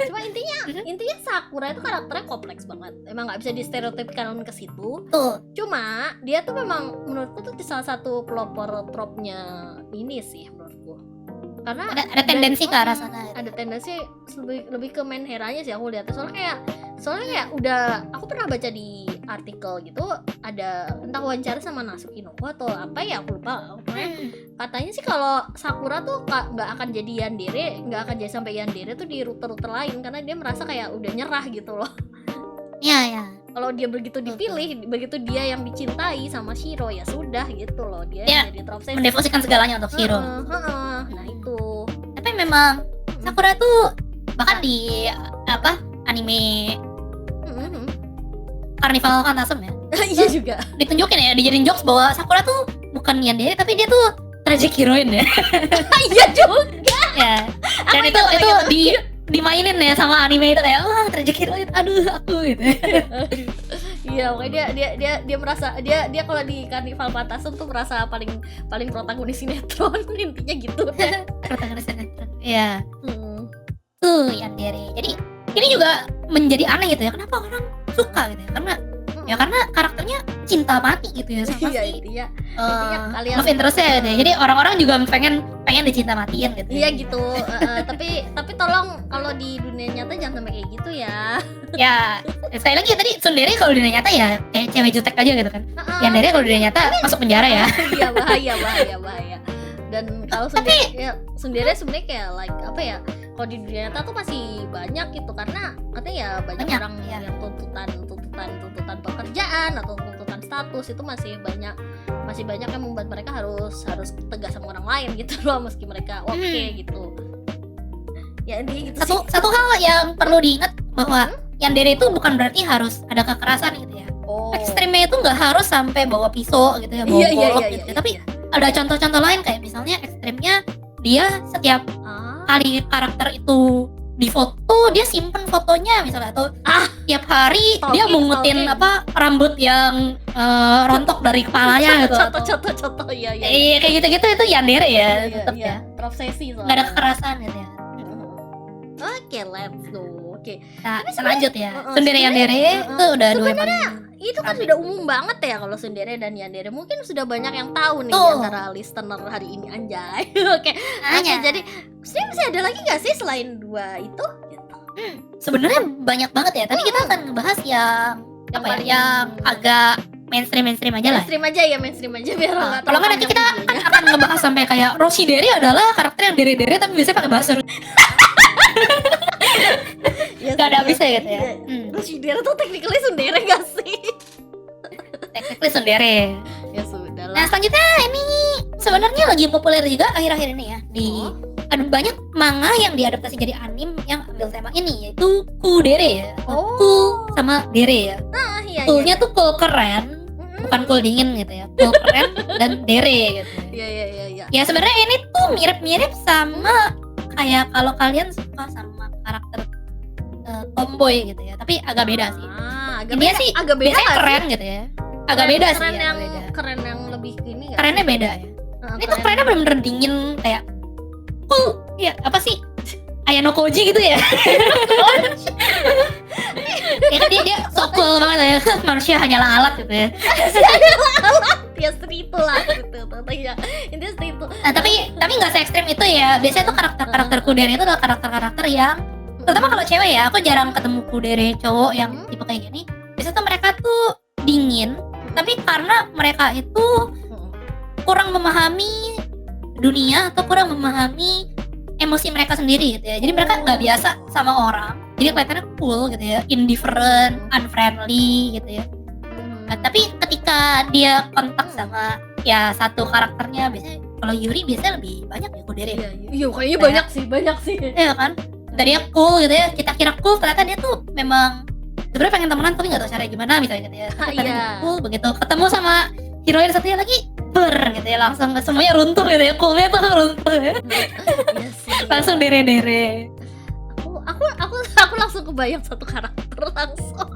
Cuma intinya Sakura itu karakternya kompleks banget. Emang nggak bisa distereotipkan ke situ. Tuh. Cuma dia tuh memang menurutku tuh salah satu pelopor tropnya ini sih menurutku. Karena ada tendensi ke arah sana. Ada tendensi lebih ke menheranya sih aku lihat. Soalnya kayak udah aku pernah baca di artikel gitu, ada entah wawancara sama Natsuki Noko atau apa ya, aku lupa. Katanya sih kalau Sakura tuh nggak akan jadi yandere, nggak akan jadi sampai yandere tuh di rute-rute lain karena dia merasa kayak udah nyerah gitu loh. Iya. Kalau dia begitu dipilih, begitu dia yang dicintai sama Shiro, ya sudah gitu loh, dia jadi terobsesi, mendevosikan segalanya untuk Shiro. Nah itu. Tapi memang Sakura tuh bahkan di anime Carnival Phantasm ya. Iya juga. Ditunjukin ya, dijadiin jokes bahwa Sakura tuh bukan yandere tapi dia tuh tragic heroine ya. Iya juga. Ya. Dan itu dimainin ya sama anime itu kayak tragic heroine, aduh aku gitu. Iya, makanya dia merasa dia kalau di Carnival Phantasm tuh merasa paling protagonis sinetron. Intinya gitu. Protagonis sinetron. Iya. Tuh yandere. Jadi ini juga menjadi aneh gitu ya, kenapa orang suka gitu ya, karena karakternya cinta mati gitu ya sama intinya love interestnya deh. Jadi orang-orang juga pengen dicinta matiin gitu. Iya gitu. Tapi tolong kalau di dunia nyata jangan sampai kayak gitu ya. Ya, sekali lagi tadi tsundere kalau di dunia nyata ya kayak cewek jutek aja gitu kan. Yandere kalau di dunia nyata masuk penjara ya. Iya, bahaya. Dan kalau sendiri sebenarnya kayak apa ya? Kalau di dunia nyata tuh masih banyak gitu, karena katanya ya banyak orang yang tuntutan pekerjaan atau tuntutan status itu masih banyak yang membuat mereka harus tegas sama orang lain gitu loh, meski mereka gitu. Ya intinya gitu. Satu hal yang perlu diingat bahwa yandere itu bukan berarti harus ada kekerasan gitu ya. ekstrimnya itu nggak harus sampai bawa pisau gitu ya, bawa golok gitu. Tapi ada contoh-contoh lain kayak misalnya ekstrimnya dia setiap kali karakter itu di foto dia simpen fotonya misalnya, atau tiap hari dia mungutin rambut yang rontok dari kepalanya gitu. Contoh ya. Iya kayak gitu-gitu itu yandere ya, tetap ya. Terobsesi soalnya. Nggak ada kekerasan gitu ya. Oke, let's go. Oke. Nah, lanjut ya. Tsundere yandere itu udah dua yang paling itu kan sudah umum banget ya kalau tsundere dan yandere. Mungkin sudah banyak yang tahu nih antara listener hari ini, anjay. Oke. Jadi sebenarnya masih ada lagi nggak sih selain dua itu? Sebenarnya banyak banget ya. Tapi kita akan ngebahas yang yang agak mainstream aja lah. Mainstream aja biar nggak. Kalau nggak nanti kita akan ngebahas sampai kayak Roshidere adalah karakter yang dere-dere tapi biasanya pakai bahasa gak ada habisnya gitu ya. Roshidere tuh technically tsundere gak sih? Technically tsundere. Ya sudah lah. Nah selanjutnya ini sebenarnya lagi populer juga akhir-akhir ini ya. Ada banyak manga yang diadaptasi jadi anime yang ambil tema ini, yaitu kudere ya. Cool sama dere ya. Coolnya tuh cool keren, bukan cool dingin gitu ya. Cool keren dan dere gitu. Iya. Ya sebenarnya ini tuh mirip-mirip sama kayak kalau kalian suka sama karakter tomboy gitu ya, tapi agak beda sih. Ini sih agak beda keren gitu ya. Agak beda sih. Keren yang lebih ini. Kerennya beda ya. Ini tuh kerennya bener-bener dingin kayak cool. Ya apa sih? Ayano Koji gitu ya. Ya kan dia so cool banget ya. Manusia hanyalah alat gitu ya. Ya seperti itulah gitu. Ya. Intinya seperti itu. Nah, tapi nggak se ekstrim itu ya. Biasanya tuh karakter kudere itu adalah karakter yang, terutama kalau cewek ya, aku jarang ketemu kudere cowok yang tipe kayak gini. Biasanya tuh mereka tuh dingin, tapi karena mereka itu kurang memahami dunia atau kurang memahami emosi mereka sendiri gitu ya. Jadi mereka nggak biasa sama orang, jadi kelihatannya cool gitu ya, indifferent, unfriendly gitu ya. Nah, tapi ketika dia kontak sama ya satu karakternya, biasanya kalau Yuri biasanya lebih banyak ya kudere. Iya kayaknya banyak sih. Iya kan? Tadinya cool gitu ya, kita kira cool, ternyata dia tuh memang sebenarnya pengen temenan tapi nggak tahu caranya gimana misalnya gitu ya. Cool, begitu ketemu sama heroin satunya lagi gitu ya, langsung semuanya runtuh gitu ya, coolnya tuh runtuh ya. Langsung dere-dere. Aku langsung kebayang satu karakter langsung.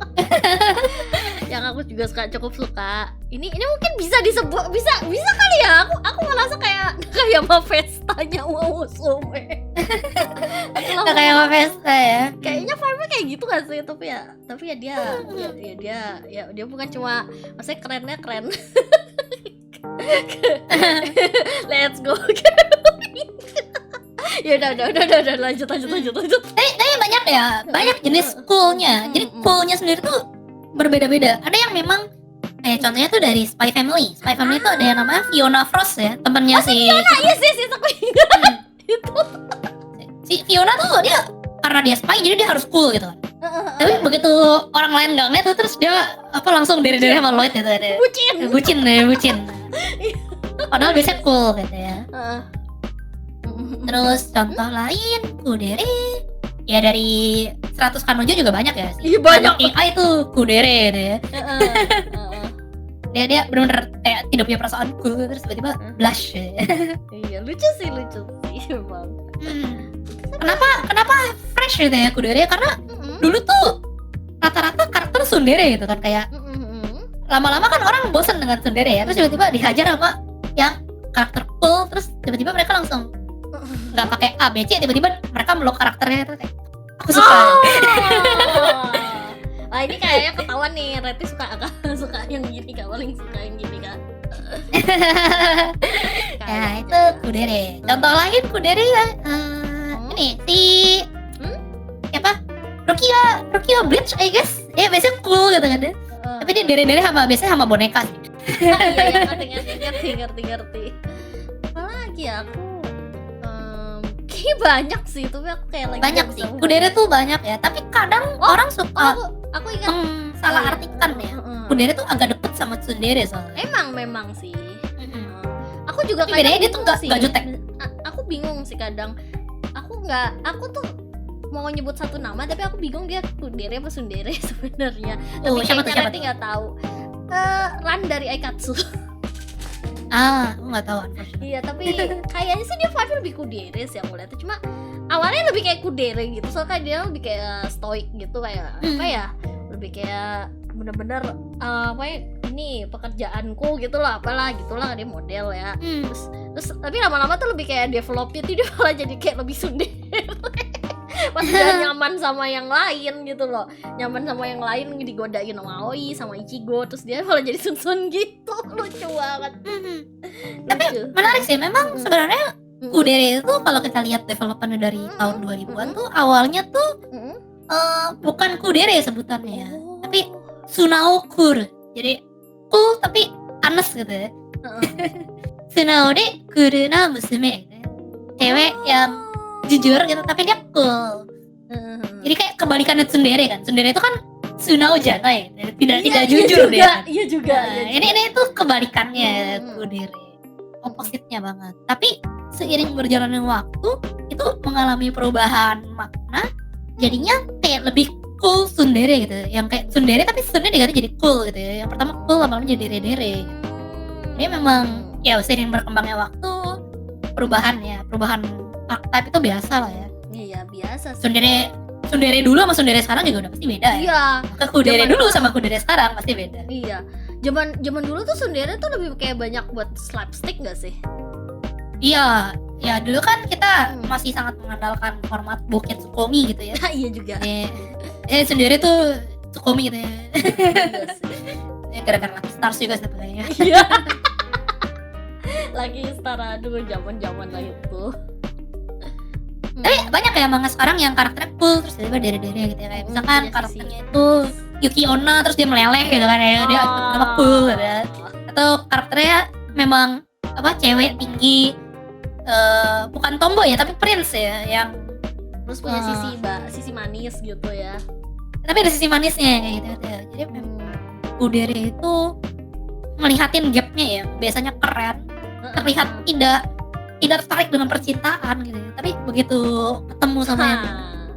Yang aku juga cukup suka. Ini mungkin bisa disebut bisa kali ya. Aku merasa kayak Mafestanya Uosume. Kayak Mafesta ya. Kayaknya vibe-nya kayak gitu gak sih? Tapi ya dia bukan cuma, maksudnya kerennya keren. Let's go. Ya udah lanjut. Tapi banyak jenis coolnya. Jadi coolnya sendiri tuh berbeda-beda. Ada yang memang kayak contohnya tuh dari Spy Family. Spy Family itu ada yang namanya Fiona Frost ya, temennya si Fiona. Iya sih aku ingat itu. Si Fiona tuh dia karena dia spy jadi dia harus cool gitu kan. Tapi begitu orang lain gak ngeliat tuh, terus dia langsung dere-dere sama Lloyd gitu ya. Bucin. Padahal biasanya cool gitu ya. Terus contoh lain kudere ya dari 100 Kanojo juga banyak ya sih. Iya banyak. Itu kudere gitu ya. Dia benar-benar kayak tidak punya perasaan cool, terus tiba-tiba blush ya. Iya lucu sih bang. Kenapa fresh gitu ya kudere, karena dulu tuh rata-rata karakter tsundere gitu kan, kayak lama-lama kan orang bosan dengan tsundere ya, terus tiba-tiba dihajar sama yang karakter cool, terus tiba-tiba mereka langsung nggak pakai A B C, tiba-tiba mereka melok karakternya itu kayak aku suka. Wah ini kayaknya ketahuan nih, Reti suka yang gini kak, paling suka yang gini kak. Ya itu kudere. Contoh lain kudere ya, ini si siapa? Rukia Bleach I guess. Ya biasanya cool gitu kan ya. Tapi dia dere-dere biasanya sama boneka sih. Iya ngerti. Apalagi aku banyak sih, tapi aku kayak lagi banyak sih. Kudere tuh banyak ya, tapi kadang orang suka aku ingat salah artikan ya. Kudere tuh agak deket sama tsundere soalnya. Memang sih. Aku juga kadang bedanya dia tuh gak jutek. Aku bingung sih kadang. Aku tuh mau nyebut satu nama tapi aku bingung dia kudere apa tsundere sebenarnya. Tapi siapa nanti nggak tahu. Ran dari Aikatsu. Aku nggak tahu unfortunately. Iya, tapi kayaknya sih dia vibe lebih kudere sih yang ngeliatnya. Cuma awalnya lebih kayak kudere gitu, soalnya dia lebih kayak stoik gitu, kayak apa ya, lebih kayak bener-bener apa ya, ini pekerjaanku gitu lah, apalah gitulah, dia model ya. Terus tapi lama-lama tuh lebih kayak developnya tuh dia malah jadi kayak lebih tsundere. Pas udah nyaman sama yang lain gitu loh, nyaman sama yang lain, digodain sama Aoi sama Ichigo, terus dia malah jadi sun gitu. Lucu banget. Tapi menarik sih, memang sebenarnya kudere itu kalau kita lihat development dari tahun 2000-an tuh awalnya tuh bukan kudere sebutannya, tapi Sunao-kur. Jadi cool tapi anes gitu ya. Sunao de kuru na musume gitu ya. Cewek yang jujur gitu tapi dia cool. Jadi kayak kebalikannya tsundere kan. Tsundere itu kan Sunao janai, tidak jujur dia. Iya juga. Ini tuh kebalikannya kudere. Opposite-nya banget. Tapi seiring berjalannya waktu itu mengalami perubahan makna, jadinya kayak lebih cool tsundere gitu. Yang kayak tsundere tapi tsundere diganti jadi cool gitu ya. Yang pertama cool, lama-lama jadi dere-dere gitu. Jadi memang ya seiring berkembangnya waktu, perubahan archetype itu biasa lah ya. Iya, biasa sih. Tsundere dulu sama tsundere sekarang juga udah pasti beda ya. Iya. Maka kudere dulu sama kudere sekarang pasti beda. Iya. Zaman dulu tuh tsundere tuh lebih kayak banyak buat slapstick enggak sih? Iya, ya dulu kan kita masih sangat mengandalkan format bokeh Tsukomi gitu ya. Iya juga. Sendiri tuh Tsukomi gitu ya. Iya sih. Gara-gara Lucky Stars juga sebenarnya. Iya. Lagi setara dulu zaman lah itu. Tapi banyak ya manga sekarang yang karakternya cool terus tiba-tiba dere-dere gitu ya. Kayak misalkan karakternya itu Yuki Onna terus dia meleleh gitu kan ya. Dia apa cool gitu ya. Atau karakternya memang apa cewek tinggi, bukan tomboy ya tapi prince ya, yang terus punya sisi manis gitu ya. Tapi ada sisi manisnya kayak gitu ya. Jadi memang kudere itu ngelihatin gapnya ya, biasanya keren, terlihat tidak tertarik dengan percintaan gitu ya. Tapi begitu ketemu sama yang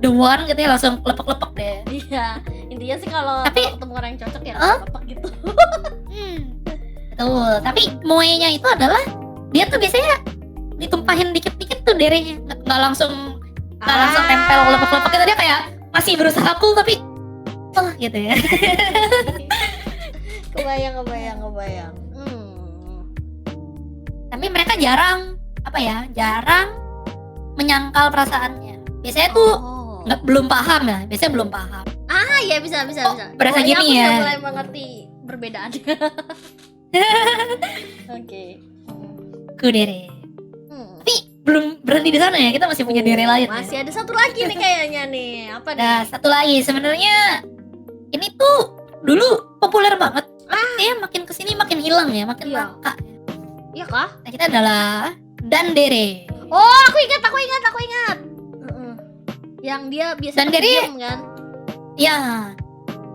the one gitu ya langsung lepek-lepek deh. Iya, intinya sih kalau ketemu orang yang cocok ya lepek gitu. Betul, tapi moe-nya itu adalah dia tuh biasanya ditumpahin dikit-dikit tuh derenya, nggak langsung tempel lepek-lepek gitu, dia kayak masih berusaha cool tapi gitu ya. Kebayang. Tapi mereka jarang menyangkal perasaannya. Biasanya tuh belum paham ya, biasanya belum paham. Iya bisa. Berasa gini ya. Aku mulai mengerti perbedaannya. Oke. Kudere. Tapi belum berhenti di sana ya, kita masih punya dere lain. Masih ada satu lagi nih kayaknya nih. Apa nih? Nah, satu lagi sebenarnya ini tuh dulu populer banget. Makin kesini makin hilang ya, makin langka. Iya kah? Nah, kita adalah Dandere. Oh, aku ingat. Yang dia biasa diam kan? Iya.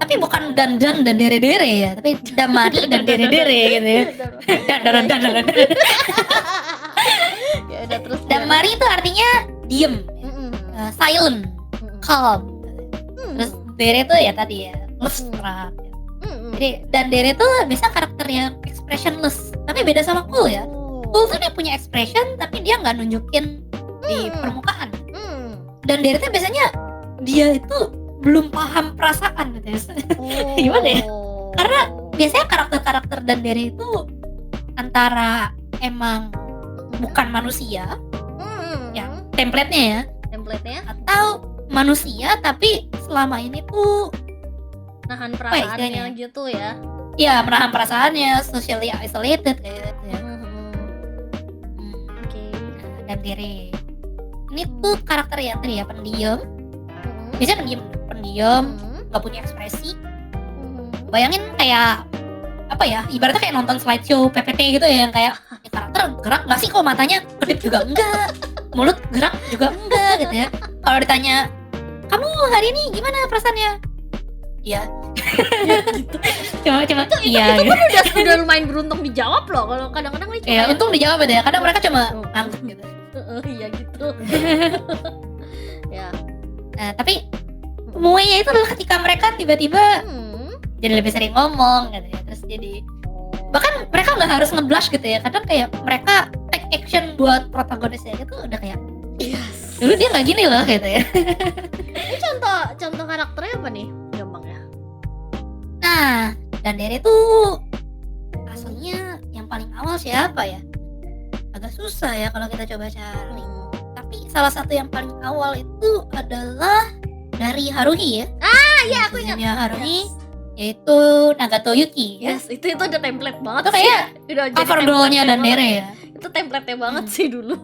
Tapi bukan dan dere-dere ya, tapi damari dan dere-dere gitu ya. Dan. Ya udah terus. Damari itu artinya diem, silent, calm. Terus dere itu ya tadi ya, mesra. Jadi dan dere itu biasa karakter yang expressionless, tapi beda sama cool ya. Cool tuh dia punya expression, tapi dia nggak nunjukin di permukaan. Dan dere itu biasanya dia itu belum paham perasaan gitu ya. Gimana ya? Karena biasanya karakter-karakter dan dere itu antara emang bukan manusia, ya template-nya, atau manusia tapi selama ini tuh nahan perasaannya gitu ya. Iya, menahan perasaannya, socially isolated kayak gitu ya. Oke. Dan dere ini tuh karakter yang tadi ya, pendiam. Biasanya pendiam, nggak punya ekspresi. Bayangin kayak apa ya? Ibaratnya kayak nonton slideshow PPT gitu ya, yang kayak karakter gerak nggak sih kok, matanya kedip juga enggak, mulut gerak juga enggak gitu ya. Kalau ditanya, kamu hari ini gimana perasaannya? Iya. Gitu. Cuma iya. Itu kan udah lumayan beruntung dijawab loh. Kalau kadang-kadang nih ya untung dijawab ya. Kadang mereka cuma ngangguk gitu. Iya gitu. Ya. Nah, tapi moe-nya itu adalah ketika mereka tiba-tiba jadi lebih sering ngomong gitu ya. Terus jadi bahkan mereka nggak harus nge-blush gitu ya, kadang kayak mereka take action buat protagonisnya itu udah kayak dulu dia nggak gini loh gitu ya. Ini contoh karakternya apa nih gampang ya? Nah, Dandere tuh aslinya yang paling awal siapa ya? Agak susah ya kalau kita coba cari. Tapi salah satu yang paling awal itu adalah dari Haruhi ya. Iya aku ingat. Namanya Haruhi, yaitu Nagato Yuki ya. Yes, itu udah template banget Itu kayak udah jadi cover template girl-nya banget. Dandere ya. Itu template banget sih dulu.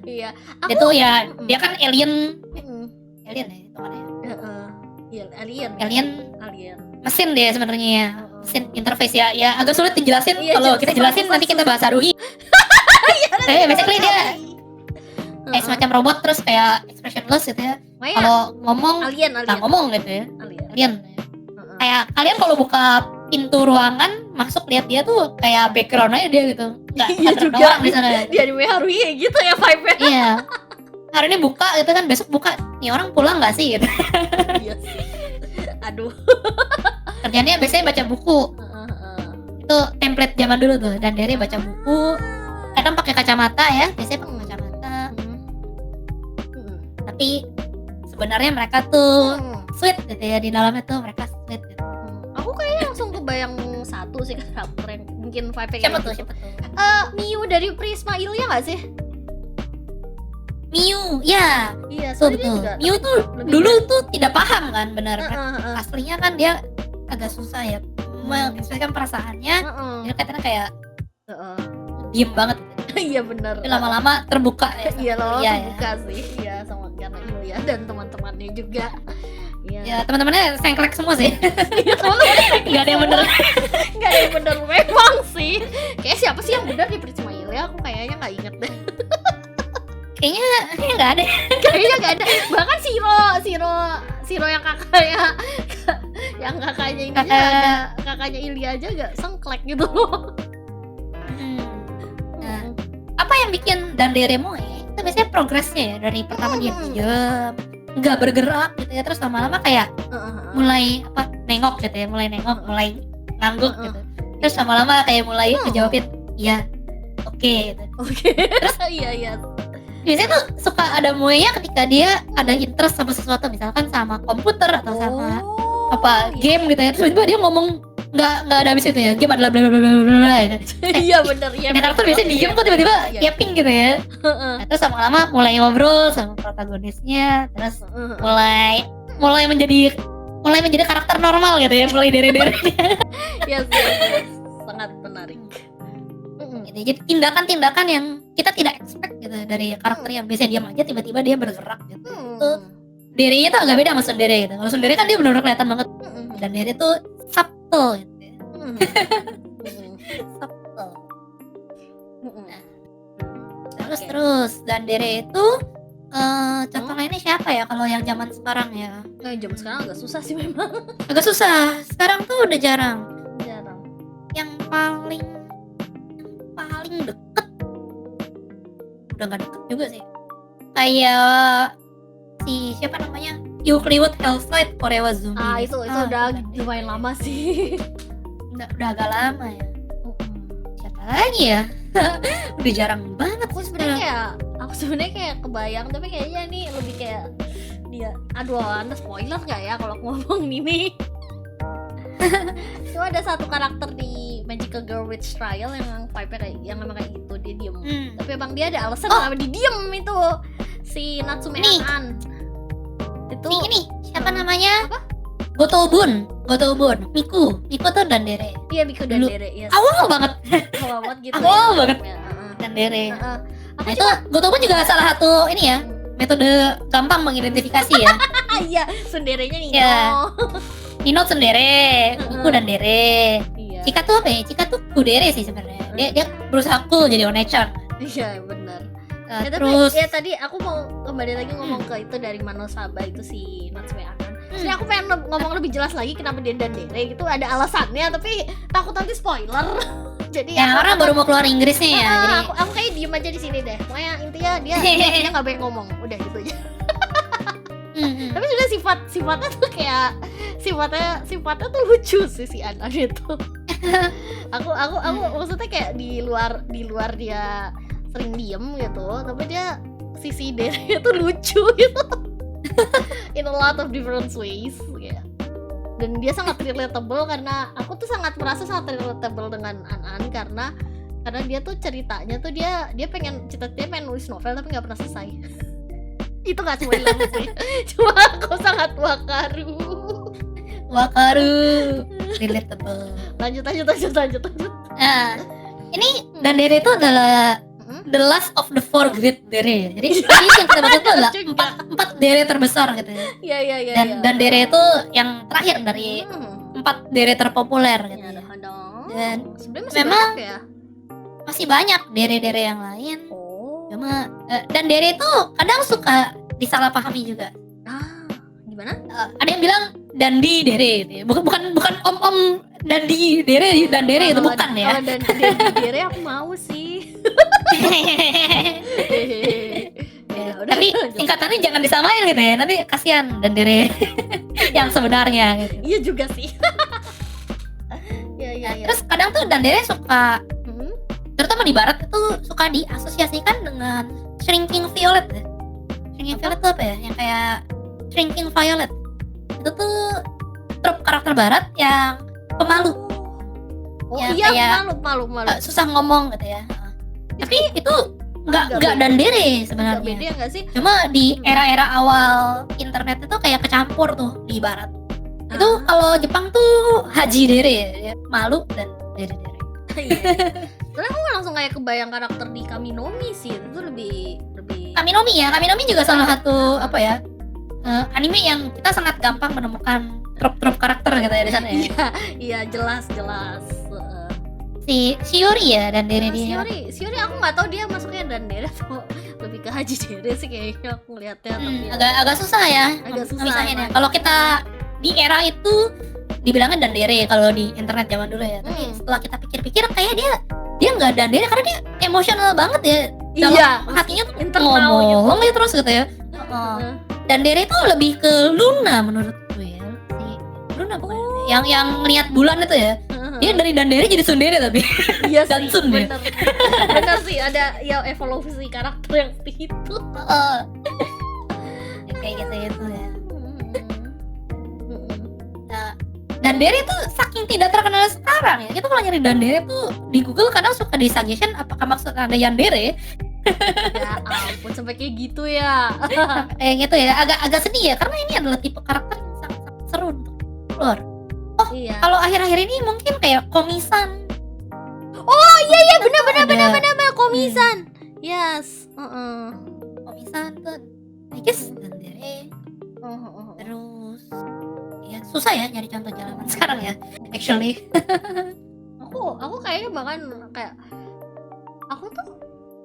Iya. Itu ya dia kan alien Mm-mm. ya itu kan ya. Iya, alien. Alien mesin dia sebenarnya ya. Mesin interface ya. Ya agak sulit dijelasin. Iya, Kalau jelas. kita jelasin nanti kita bahas Haruhi. Basically dia kayak semacam robot terus kayak expressionless gitu ya. Maya, Kalau ngomong alien. nggak ngomong gitu ya. Alien. Alien. Kayak kalian kalau buka pintu ruangan masuk lihat dia tuh kayak background-nya dia gitu. Nggak Iya ada juga. doang di sana. Di anime Haruhi kayak gitu ya vibe-nya. Iya. Hari ini buka gitu kan, besok buka. Nih orang pulang nggak sih gitu. Iya sih. Aduh. Kerjanya biasanya baca buku. Itu template zaman dulu tuh. Dan dari baca buku. Kadang pakai kacamata ya. Biasanya pakai kacamata. Tapi sebenarnya mereka tuh sweet gitu ya, di dalamnya tuh mereka sweet gitu. Aku kayaknya langsung kebayang satu sih karakter yang mungkin vibe Siapa tuh? Miu dari Prisma Ilya nggak sih? Miu, ya. Iya, Betul, soalnya dia betul. juga Miu tuh lebih dulu tuh tidak paham kan, benar. Heeh. Aslinya kan dia agak susah ya mengekspresikan perasaannya. Dia katanya kayak diem banget gitu. Iya benar. Tapi lama-lama terbuka ya. Iya loh, Iya, terbuka sih. Iya sama karena Ilya dan teman-temannya juga. Iya. Ya teman-temannya sengklek semua sih. Iya teman-temannya Gak ada yang bener. nggak ada yang benar memang sih. Kayak siapa sih yang benar di Prisma Ilya? Aku kayaknya nggak inget deh. Kayaknya nggak ada. Kayaknya nggak ada. Bahkan Siro yang kakaknya ini aja ada, kakaknya Ilya aja gak sengklek gitu loh. Nah, apa yang bikin Dandere Moe itu biasanya progresnya ya, dari pertama dia diem nggak bergerak gitu ya, terus lama-lama kayak mulai nengok gitu ya, mulai ngangguk gitu, terus lama-lama kayak mulai ngejawabin iya oke gitu. Oke. Terus iya. Biasanya tuh suka ada Moe-nya ketika dia ada interest sama sesuatu, misalkan sama komputer atau sama game gitu ya, terus tiba-tiba dia ngomong nggak ada habis itu ya, game adalah bla bla bla bla bla gitu. Iya bener ya. Karakter biasanya diem kok tiba-tiba yapping gitu ya. Nah, terus lama-lama mulai ngobrol sama protagonisnya, terus mulai menjadi karakter normal gitu ya, mulai dari Yes, sangat menarik. gitu. Jadi tindakan-tindakan yang kita tidak expect gitu dari karakter yang biasanya diam aja tiba-tiba dia bergerak gitu. Itu Dere itu agak beda sama Tsundere gitu. Kalau Tsundere kan dia benar-benar kelihatan banget. Dan Dere itu subtle gitu ya. Subtle. Nah, terus dan Dere itu contoh lainnya siapa ya kalau yang zaman sekarang ya? Zaman sekarang agak susah sih memang. Agak susah. Sekarang tuh udah jarang. Yang paling deket udah gak deket juga sih, kayak si siapa namanya Euclid Hellslight Korewa Zumi. Itu udah lumayan lama sih. udah agak lama ya. Siapa lagi ya? Udah jarang banget. Aku sebenarnya kayak kebayang, tapi kayaknya nih lebih kayak dia. Aduh, Anda spoiler nggak ya kalau aku ngomong ini? Itu ada satu karakter di Magical Girl Witch Trial yang vibe-nya kayak yang memang kayak gitu, dia diem. Tapi emang dia ada alasan kenapa dia diem itu. Si Natsume An. Itu ini siapa namanya? Gotobun, Miku tuh Dandere. Iya, Miku Dandere, yes. Awal banget gitu. Awal banget. Dandere. Itu Gotobun juga salah satu ini ya, metode gampang mengidentifikasi ya. Iya, Tsunderenya Nino. Ya. Nino Tsundere, Miku Dandere. Iya. Chika tuh apa ya? Chika tuh kudere sih sebenarnya. Dia berusaha cool jadi Onechan. Iya, benar. Terus tapi, tadi aku mau kembali lagi ngomong ke itu dari Manosaba itu si Natsume Akan. Jadi aku pengen ngomong lebih jelas lagi kenapa dia Dandere gitu, ada alasannya, tapi takut nanti spoiler. Jadi ya orang baru mau keluar Inggrisnya ya. Jadi aku kayak diem aja di sini deh. Pokoknya intinya dia nggak banyak ngomong. Udah gitu aja. Tapi juga sifatnya tuh kayak sifatnya tuh lucu sih si Anan itu. aku maksudnya kayak di luar dia sering diem gitu, tapi dia sisi Dere tuh lucu gitu. In a lot of different ways ya. Dan dia sangat relatable karena aku tuh merasa sangat relatable dengan Anan karena dia tuh ceritanya tuh dia pengen nulis novel tapi nggak pernah selesai. Itu nggak spoiler sih, cuma aku sangat wakaru, relatable. Lanjut. Nah, ini dan Dere itu adalah the last of the four great Dere. Jadi yang kita maksud itu adalah empat Dere terbesar gitu ya. Iya. Dan Dere itu yang terakhir dari 4 Dere terpopuler gitu. Ya, dan sebenarnya memang ya? masih banyak Dere-Dere yang lain. Cuma dan Dere itu kadang suka disalahpahami juga. Gimana? Ada yang bilang Dandi Dere gitu ya. Bukan om Dandi Dere dan Dere itu bukan ya. Kalau Dandi Dere aku mau sih. Tapi singkatannya jangan disamain gitu ya. Nanti kasihan dan Dere yang sebenarnya gitu. Iya juga sih. Iya. Terus kadang tuh dan Dere suka terutama di barat itu suka diasosiasikan dengan Shrinking Violet ya. Shrinking Violet itu apa ya? Yang kayak Shrinking Violet. Itu tuh trop karakter barat yang pemalu. Iya, malu. Susah ngomong gitu ya. Tapi itu enggak dan Dere sebenarnya. Beda enggak sih? Cuma di era-era awal internet itu kayak kecampur tuh di barat. Itu kalau Jepang tuh Haji Dere ya, malu dan Dere. Karena aku langsung kayak kebayang karakter di Kaminomi sih, itu lebih Kaminomi juga salah satu apa ya anime yang kita sangat gampang menemukan trop karakter gitu ya di sana ya. Iya jelas. Si Shiori ya dan Dere dia. Shiori aku nggak tahu dia masuknya dan Dere atau lebih ke Haji Dere sih kayaknya aku ngeliatnya. Agak susah ya. Agak susah. Misalnya kalau kita di era itu dibilangnya dan Dere kalau di internet zaman dulu ya. Tapi setelah kita pikir-pikir kayak dia nggak dan Dere karena dia emosional banget ya. Dalam hatinya tuh ngomong gitu terus gitu ya. Dan Dere itu lebih ke Luna menurut gue ya. Si Luna bukan yang lihat bulan itu ya. Dia dari dan Dere jadi Tsundere tapi. Iya dan sih. Bener sih ada ya evolusi karakter yang seperti itu. Kayak gitu ya. Nah, dan Dere tuh saking tidak terkenal sekarang ya. Kita kalau nyari dan Dere tuh di Google kadang suka di suggestion apakah maksud ada Yandere. Ya ampun sampai kayak gitu ya. Kayak gitu ya. Agak sedih ya karena ini adalah tipe karakter yang sangat seru untuk keluar. Iya. Kalau akhir-akhir ini mungkin kayak Komisan. Oh iya benar Komisan. Yes. Komisan tuh I guess dan Dere. Terus ya susah ya nyari contoh zaman sekarang ya actually. aku kayaknya bahkan kayak aku tuh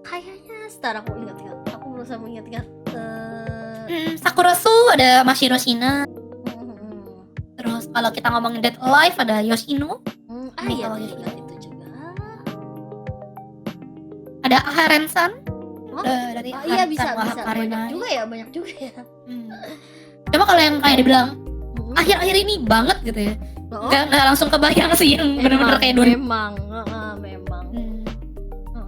kayaknya setelah aku ingat-ingat aku berusaha mengingat-ingat Sakurasu ada Mashiro Shina. Terus kalau kita ngomongin Dead Alive ada Yoshino. Iya itu juga. Ada Aharen-san. Dari iya bisa banyak juga ya. Coba kalau yang kayak dibilang akhir-akhir ini banget gitu ya. Nggak langsung kebayang sih yang benar-benar kayak memang.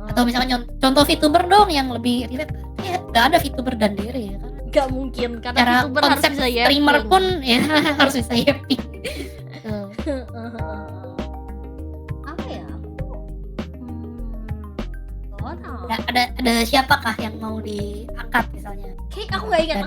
Atau misalnya contoh VTuber dong yang lebih relate. Ya nggak ada VTuber dan Dere ya kan. Gak mungkin karena cara VTuber harus konsep bisa streamer pun ya harus bisa yapping. Apa ya? Ada siapakah yang mau diangkat misalnya? Kayak aku nggak ingat.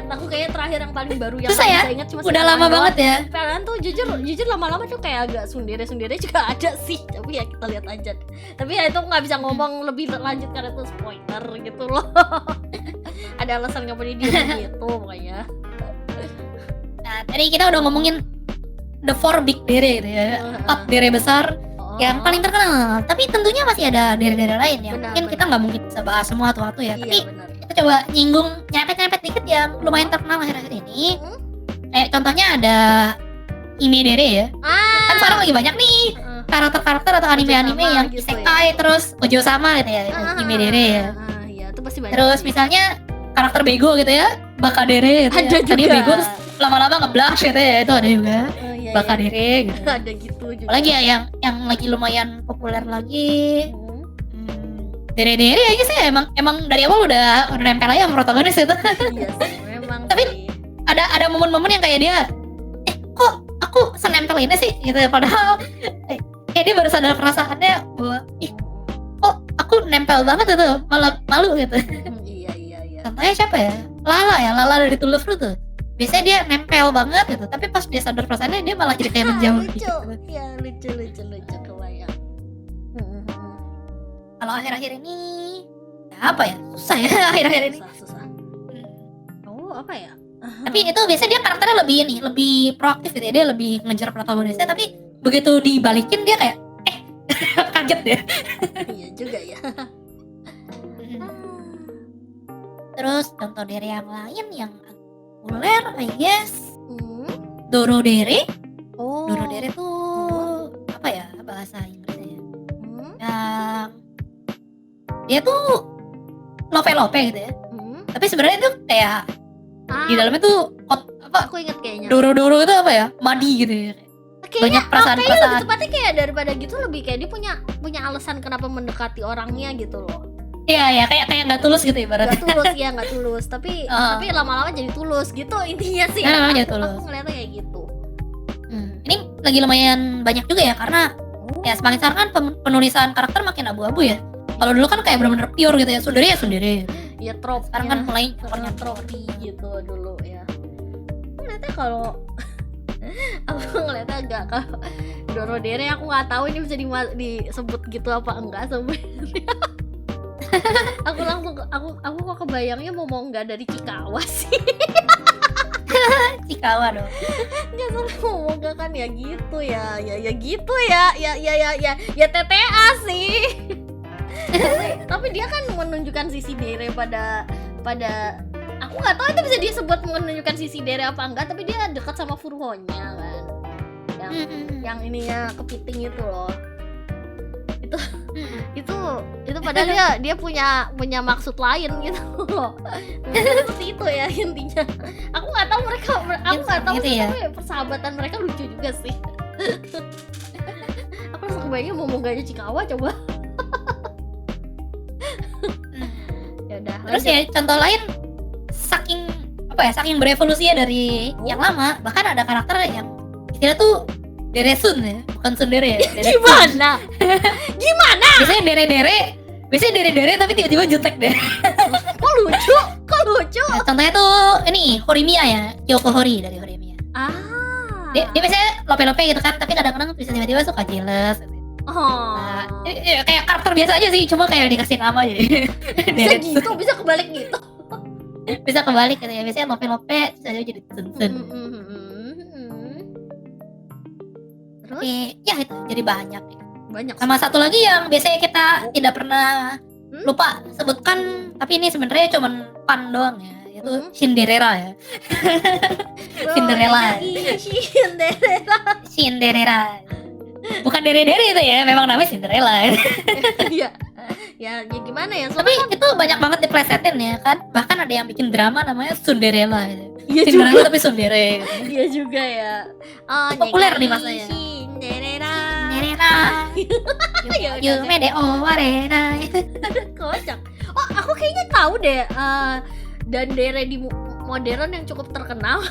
Aku kayaknya terakhir yang paling baru yang susah ya? bisa ingat cuma udah lama banget ya. Kalian tuh jujur lama-lama tuh kayak agak sundere juga ada sih. Tapi ya kita lihat aja. Tapi ya itu nggak bisa ngomong lebih lanjut karena itu spoiler gitu loh. Ada alasan nggak boleh gitu pokoknya. Nah tadi kita udah ngomongin the four big Dere gitu ya. 4 Dere besar yang paling terkenal. Tapi tentunya masih ada Dere-Dere lain yang mungkin kita nggak mungkin bisa bahas semua satu-satu ya. Tapi kita coba nyinggung nyepet dikit yang lumayan terkenal akhir-akhir ini. Kayak contohnya ada Hime Dere ya. Kan sekarang lagi banyak nih karakter-karakter atau anime-anime yang isekai terus Ojo sama gitu ya. Hime Dere ya. Iya, itu pasti banyak. Terus misalnya karakter bego gitu ya Bakadere gitu Ada ya. Tadi juga. bego terus lama-lama ngeblush gitu ya, itu ada juga. Oh, iya, Bakadere gitu. ada gitu juga. Apalagi ya yang lagi lumayan populer lagi. Hmm. Dere-dere aja sih emang dari awal udah nempel aja sama protagonis itu. Iya sih, memang Tapi sih. ada momen-momen yang kayak dia kok aku senempel ini sih gitu, padahal kayak dia baru sadar perasaannya bahwa kok aku nempel banget itu, malah malu gitu. Iya. Contohnya siapa ya? Lala dari To Love Ru tuh. Biasanya dia nempel banget gitu, tapi pas dia sadar perasaannya dia malah jadi kayak menjauh lucu. gitu. Ya, lucu kebayang. Kalau akhir-akhir ini ya apa ya? Susah ya akhir-akhir ini. Susah. Oh, apa ya? Tapi itu biasanya dia karakternya lebih proaktif gitu ya, dia lebih ngejar protagonisnya, tapi begitu dibalikin dia kayak kaget deh. Iya juga ya. Terus contoh dari yang lain yang populer, I guess Dorodere. Oh. Dorodere tuh apa ya bahasa Inggrisnya ya? Yang dia tuh lope gitu ya. Tapi sebenarnya itu kayak di dalamnya tuh Aku ingat kayaknya. Doro itu apa ya? Madi gitu ya. Banyak perasaan-perasaan. Kayaknya lebih tepatnya kayak daripada gitu lebih kayak dia punya alasan kenapa mendekati orangnya gitu loh. Iya kayak nggak tulus gitu ibaratnya. Nggak tulus, tapi lama-lama jadi tulus gitu intinya sih. Jadi tulus. Aku ngeliatnya kayak gitu. Ini lagi lumayan banyak juga ya, karena ya semakin sekarang kan penulisan karakter makin abu-abu ya. Kalau dulu kan kayak benar-benar pure gitu ya, sundere. Ya trope. Sekarang kan mulai tropi gitu dulu ya. Ngeliatnya kalau aku ngeliatnya agak kalau Dorodere aku nggak tahu ini bisa disebut gitu apa enggak sebenarnya. aku kok kebayangnya mau nggak dari Cikawa sih. Cikawa dong. Nggak salah ngomong nggak kan ya gitu ya gitu ya TTA sih. tapi dia kan menunjukkan sisi Dere pada aku nggak tahu itu bisa disebut menunjukkan sisi Dere apa enggak, tapi dia dekat sama Furuhonya kan, yang ininya kepiting itu loh. Itu padahal dia punya maksud lain gitu loh. Seperti itu ya intinya. Aku nggak tahu Gitu ya. tapi persahabatan mereka lucu juga sih. Aku langsung kebayangnya mau gak aja Cikawa coba. Ya udah. Terus ya contoh lain, saking berevolusi ya dari yang lama, bahkan ada karakter yang istilah tuh Deresun ya, bukan Sundere ya. Gimana? Biasanya dere tapi tiba-tiba jutek deh. Kok lucu? Nah, contohnya tuh ini Horimiya ya, Kyoko Hori dari Horimiya. Dia biasanya lope-lope gitu kan, tapi kadang-kadang bisa tiba-tiba suka jealous. Nah, kayak karakter biasa aja sih, cuma kayak dikasih nama jadi. Bisa kebalik gitu. Bisa kebalik gitu ya, biasanya lope-lope terus aja jadi Sun. Terus? Ya itu jadi banyak. Sama satu lagi yang biasanya kita tidak pernah lupa sebutkan, tapi ini sebenarnya cuman fun doang ya, yaitu Cinderella ya. Cinderella. Bukan dere-dere itu ya, memang namanya Cinderella. ya gimana ya? Tapi itu banyak banget diplesetin ya kan. Bahkan ada yang bikin drama namanya Sunderella. Iya Cinderella juga. tapi Sundere. Iya juga ya. Populer nih masanya. Cinderella. Yume de owarena. Kocak. Oh, aku kayaknya tahu deh. Dan Dere di modern yang cukup terkenal.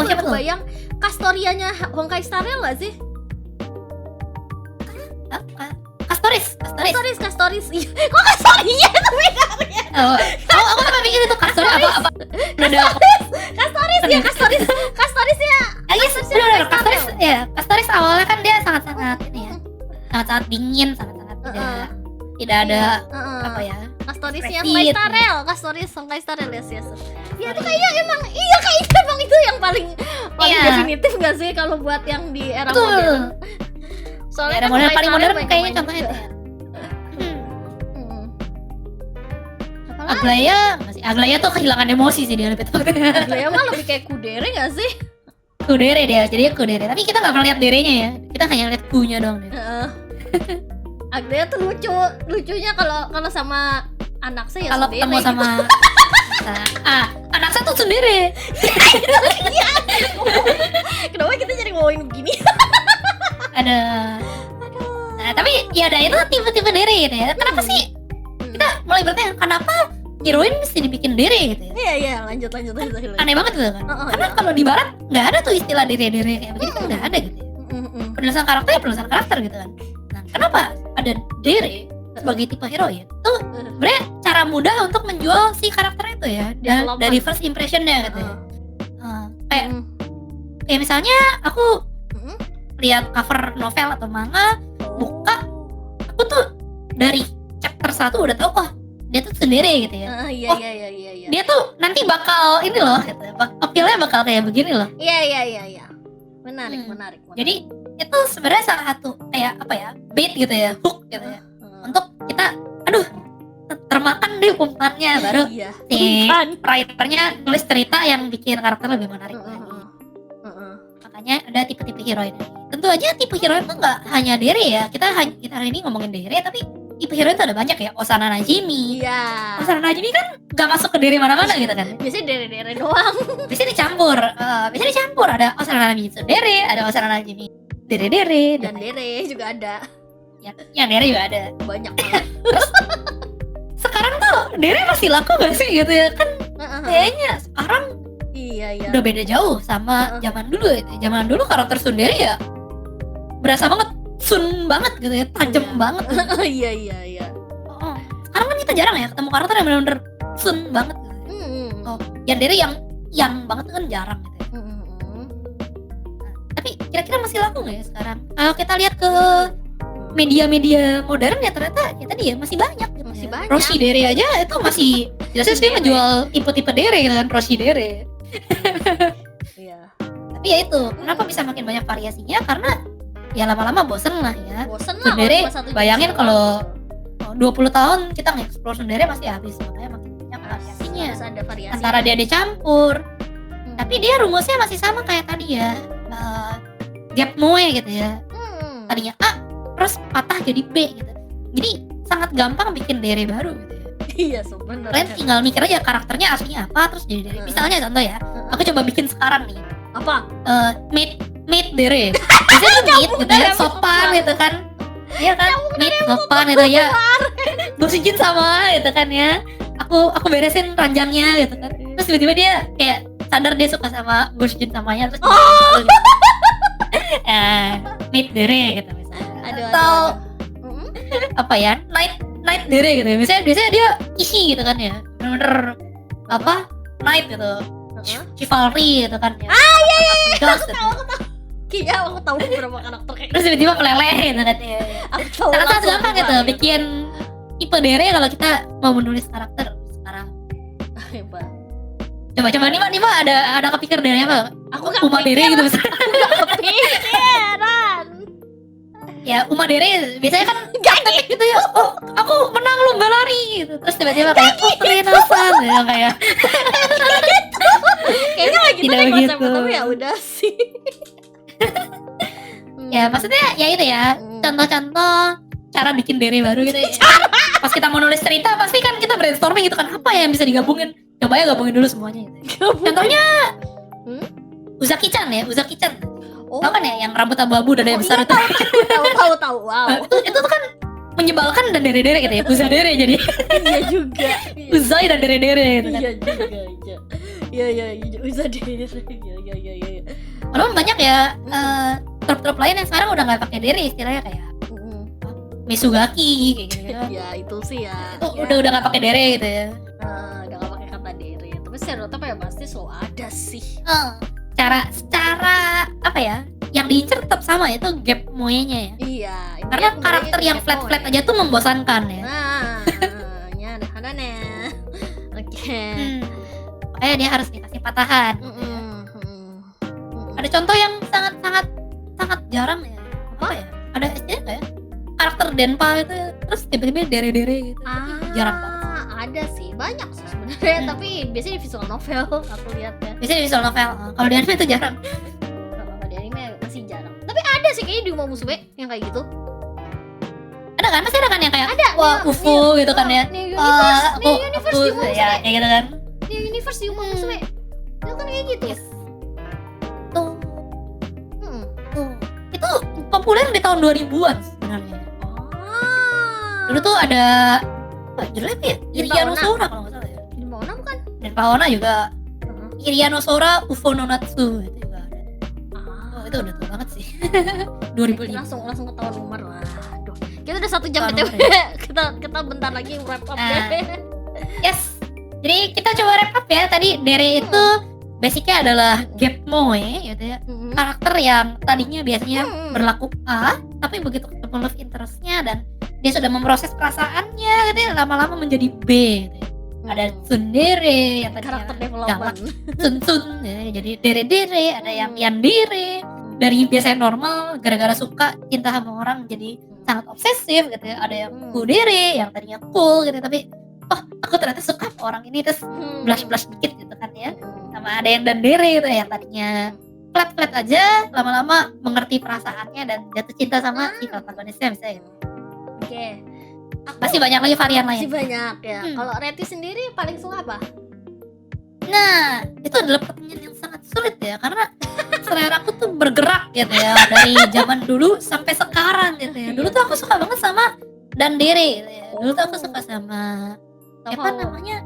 Siapa tuh? Bayang Kastorianya Honkai Star Rail nggak sih? Kastoris. Kok Kastorinya itu bedanya? Aku sampai pikir itu Kastori apa? Kastoris ya. Kastoris ya. Kastoris awalnya kan dia sangat-sangat ini ya. Sangat-sangat dingin, sangat-sangat tidak ada apa ya? Kastorisnya Honkai Star Rail, yes. Ya itu kayaknya emang itu yang paling definitif nggak sih kalau buat yang di era modern? Soalnya Era modern paling modern kayaknya contohnya itu ya. Aglaya tuh kehilangan emosi sih dia lebih tepatnya. Aglaya mah lebih kayak kudere nggak sih? Kudere dia, jadi kudere. Tapi kita nggak pernah lihat derenya ya. Kita hanya lihat kunya doang deh. Aglaya tuh lucunya kalau sama anak saya ya kalau ketemu sama anak tuh tsundere. Kenapa kita jadi ngomongin begini? Ada. Nah, tapi ya ada itu tipe-tipe dere gitu ya. Kenapa sih kita mulai bertanya kenapa heroin mesti dibikin dere gitu ya? Iya, lanjut. Aneh banget gitu kan. Karena kalau di barat nggak ada tuh istilah dere-dere kayak begitu kan nggak ada gitu ya. Penulisan karakter ya penulisan karakter gitu kan. Nah, kenapa ada dere sebagai tipe heroin? Tuh sebenarnya cara mudah untuk menjual si karakter itu ya. Dari first impressionnya gitu ya. Kayak misalnya aku lihat cover novel atau manga, buka, aku tuh dari chapter 1 udah tahu dia tuh sendiri gitu ya. Iya. Dia tuh nanti bakal ini loh gitu. Appeal-nya bakal kayak begini loh. Iya. Menarik. Jadi itu sebenarnya salah satu kayak apa ya? Bait gitu ya, hook gitu ya. Untuk kita termakan deh umpannya baru si writernya nulis cerita yang bikin karakter lebih menarik lagi. Makanya ada tipe-tipe heroin. Tentu aja tipe heroin tuh nggak hanya dere ya. Kita hari ini ngomongin dere, tapi tipe heroin tuh ada banyak ya. Osana Najimi. Iya. Osana Najimi kan nggak masuk ke dere mana-mana gitu kan. Biasanya dere-dere doang. Biasanya dicampur. Ada Osana Najimi dere, ada Osana Najimi dere-dere, dan dere juga ada. Yang dere juga ada. Banyak banget. Sekarang tuh dere masih laku gak sih gitu ya kan? Kayaknya sekarang Iya. udah beda jauh sama zaman dulu ya. Zaman dulu karakter tsundere ya berasa banget sun banget gitu ya, tajam banget gitu. Iya. Sekarang kan kita jarang ya ketemu karakter yang benar-benar sun banget gitu. Yandere yang banget kan jarang gitu ya. Tapi kira-kira masih laku nggak ya sekarang? Kalau kita lihat ke media-media modern ya ternyata ya tadi ya masih banyak gitu. Masih ya. banyak. Roshi dere aja itu masih jelasnya sih menjual tipe-tipe dere kan, Roshi dere. Iya. Tapi ya itu kenapa bisa makin banyak variasinya, karena ya lama-lama bosen lah ya. Bosen lah Tsundere, kalau 1 bayangin episode. kalau 20 tahun kita nge-explore tsundere masih habis, makanya makin banyak variasinya. Harus ada variasi. Antara dia dicampur, tapi dia rumusnya masih sama kayak tadi ya, gap moe gitu ya. Tadinya A terus patah jadi B gitu. Jadi sangat gampang bikin dere baru gitu ya. Iya sebenarnya. Kalian tinggal mikir aja karakternya aslinya apa terus jadi dere. Misalnya contoh ya, aku coba bikin sekarang nih. Apa? Mate dere. Biasanya tuh mate gitu ya, sopan gitu kan. Iya kan? Mate sopan gitu ya. Gosipin sama gitu kan ya. Aku beresin ranjangnya gitu kan. Terus tiba-tiba dia kayak sadar dia suka sama gosipin samanya terus gitu. Mate dere gitu misalnya. Atau apa ya? Night dere gitu ya. Biasanya dia isi gitu kan ya. Bener-bener apa? Night gitu. Chivalry gitu kan ya. Iya. Gas gitu. Kayaknya aku tahu beberapa karakter kayak Terus tiba-tiba meleleh gitu kan ya. aku tahu. Sangat gampang gitu bikin tipe dere kalau kita mau menulis karakter sekarang. Hebat. Coba Nima ada kepikir dere apa? Aku gak Uma dere gitu misalnya. kepikiran. Ya Uma dere biasanya kan ganteng gitu ya. Oh aku menang lomba lari gitu. Terus tiba-tiba kayak Trinasan ya kayak. Kayaknya lagi Tidak tadi begitu. konsep tapi ya udah sih. Ya maksudnya ya itu ya. Contoh-contoh cara bikin dere baru gitu ya. Pas kita mau nulis cerita pasti kan kita brainstorming gitu kan, apa ya yang bisa digabungin. Coba ya gabungin dulu semuanya gitu. Contohnya Uzaki-chan ya, Uzaki-chan. Tahu kan ya yang rambut abu-abu dan yang besar itu. Tahu. Wow. Itu tuh kan menyebalkan dan dere-dere gitu ya. Uzadere jadi. Iya juga. Uzai dan dere-dere gitu kan. Iya juga. Iya, bisa dere. Iya. Walaupun banyak ya trop-trop lain yang sekarang udah nggak pakai dere istilahnya kayak Misugaki kayak gitu. Ya itu sih ya. Itu udah nggak pakai dere gitu ya. Udah gak pakai kata dere. Tapi stereotip ya pasti selalu ada sih. Secara apa ya? Yang diincer tetap sama itu gap moe-nya ya. Iya. Karena karakter yang flat-flat aja tuh membosankan ya. Ya ada nih. Oke. Makanya dia harus dikasih patahan. Ada contoh yang sangat jarang ya. Apa ya? Ada SD nggak ya? Karakter Denpa itu terus tiba-tiba dere-dere gitu. Jarang banget. Ada sih, banyak sih sebenarnya. Tapi biasanya di visual novel aku lihatnya. Biasanya di visual novel. Kalau di anime itu jarang. Kalau di anime masih jarang. Tapi ada sih kayaknya di Uma Musume yang kayak gitu. Ada kan? Masih ada kan yang kayak Ada. wah UFO gitu kan ya. New Universe di Uma ya Musume. kayak gitu kan. New Universe di Uma Musume. Itu kan kayak gitu. Yes. Tuh, Hmm. itu populer di tahun 2000-an sebenarnya. Dulu tuh ada judulnya apa ya? Irianosora kalau nggak salah ya. Di mana bukan? Dan Paona juga Irianosora Ufo-no-natsu itu juga ada. Oh, itu udah tua banget sih. 2005. langsung ketahuan umur. Waduh. Kita udah 1 jam Ketahuan BTW. kita bentar lagi wrap up deh. Yes. Jadi kita coba wrap up ya. Tadi Dere itu basicnya adalah Gapmoe gitu ya. Karakter yang tadinya biasanya berlaku A, tapi begitu ketemu love interest-nya dan dia sudah memproses perasaannya gitu ya, lama-lama menjadi B gitu ya. Ada tsundere yang tadinya Karakter galak, development. sun ya, jadi dere-dere, ada yang yandere dari biasanya normal gara-gara suka cinta sama orang jadi sangat obsesif gitu ya. Ada yang kudere yang tadinya cool gitu tapi aku ternyata suka sama orang ini terus blush dikit gitu kan ya. Sama ada yang dandere gitu yang tadinya flat aja lama-lama mengerti perasaannya dan jatuh cinta sama si protagonisnya misalnya. Oke. Masih banyak lagi varian lain. Masih banyak ya. Kalau Reti sendiri paling suka apa? Nah, itu adalah pertanyaan yang sangat sulit ya karena selera aku tuh bergerak gitu ya dari zaman dulu sampai sekarang gitu ya. Dulu tuh aku suka banget sama Dandere gitu ya. Dulu tuh aku suka sama apa namanya?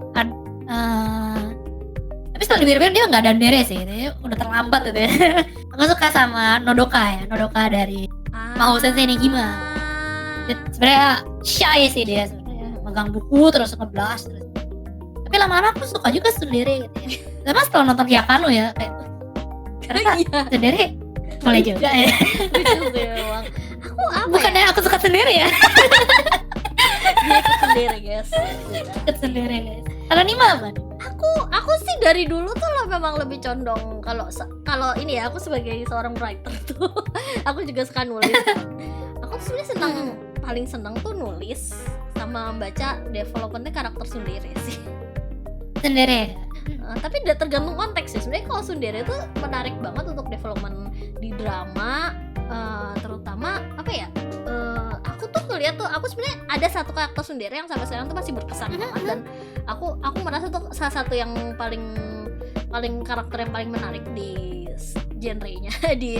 Tapi setelah dipikir dia nggak Dandere sih, dia udah terlambat gitu ya. Aku suka sama Nodoka dari Mahou Sensei Negima. Sebenarnya shy sih dia sebenarnya, megang buku terus ngeblush terus. Tapi lama-lama aku suka juga tsundere gitu ya. Sama setelah nonton Hyakano ya kayak ternyata tsundere boleh juga ya. Aku apa? Bukannya aku suka tsundere ya. Dia ikut sendiri guys. Ikut tsundere guys. Kalau Nima apa? Aku sih dari dulu tuh memang lebih condong kalau ini ya, aku sebagai seorang writer tuh aku juga suka nulis. Aku sebenarnya paling seneng tuh nulis sama baca developmentnya karakter tsundere sih. Tsundere. Tapi tergantung konteks sih. Sebenarnya kalau tsundere tuh menarik banget untuk development di drama, terutama apa ya? Aku tuh ngeliat tuh, aku sebenarnya ada satu karakter tsundere yang sampai sekarang tuh masih berkesan banget dan aku merasa tuh salah satu yang paling karakter yang paling menarik di genre-nya di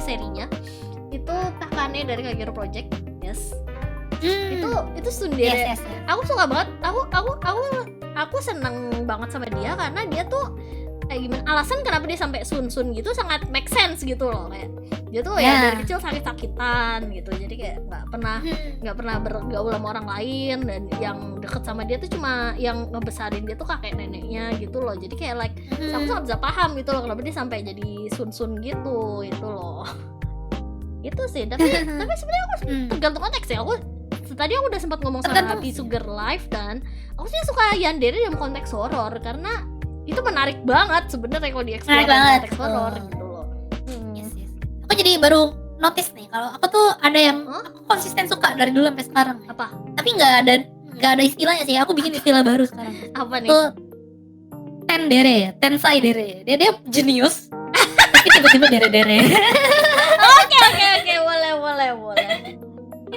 serinya itu Takane dari Kagero Project. Yes. Itu tsundere. Yes. Aku suka banget. Aku seneng banget sama dia karena dia tuh kayak gimana, alasan kenapa dia sampai sun gitu sangat make sense gitu loh. Kayak dia tuh ya dari kecil sakit-sakitan gitu, jadi kayak nggak pernah bergaul sama orang lain dan yang deket sama dia tuh cuma yang ngebesarin dia tuh kakek neneknya gitu loh. Jadi kayak aku sangat bisa paham gitu loh kenapa dia sampai jadi sun gitu itu loh. Itu sih, tapi sebenarnya aku tergantung konteks ya. Tadi aku udah sempat ngomong sama Sugar Life dan aku sih suka yandere dalam konteks horor karena itu menarik banget sebenarnya kalau dieksplor konteks horor gitu loh. Yes. Aku jadi baru notice nih kalau aku tuh ada yang aku konsisten suka dari dulu sampai sekarang. Apa? Tapi nggak ada istilahnya sih. Aku bikin istilah baru sekarang. Apa nih? Tuh tensai dere. Dia jenius. Tapi tiba-tiba dere. Oke, boleh.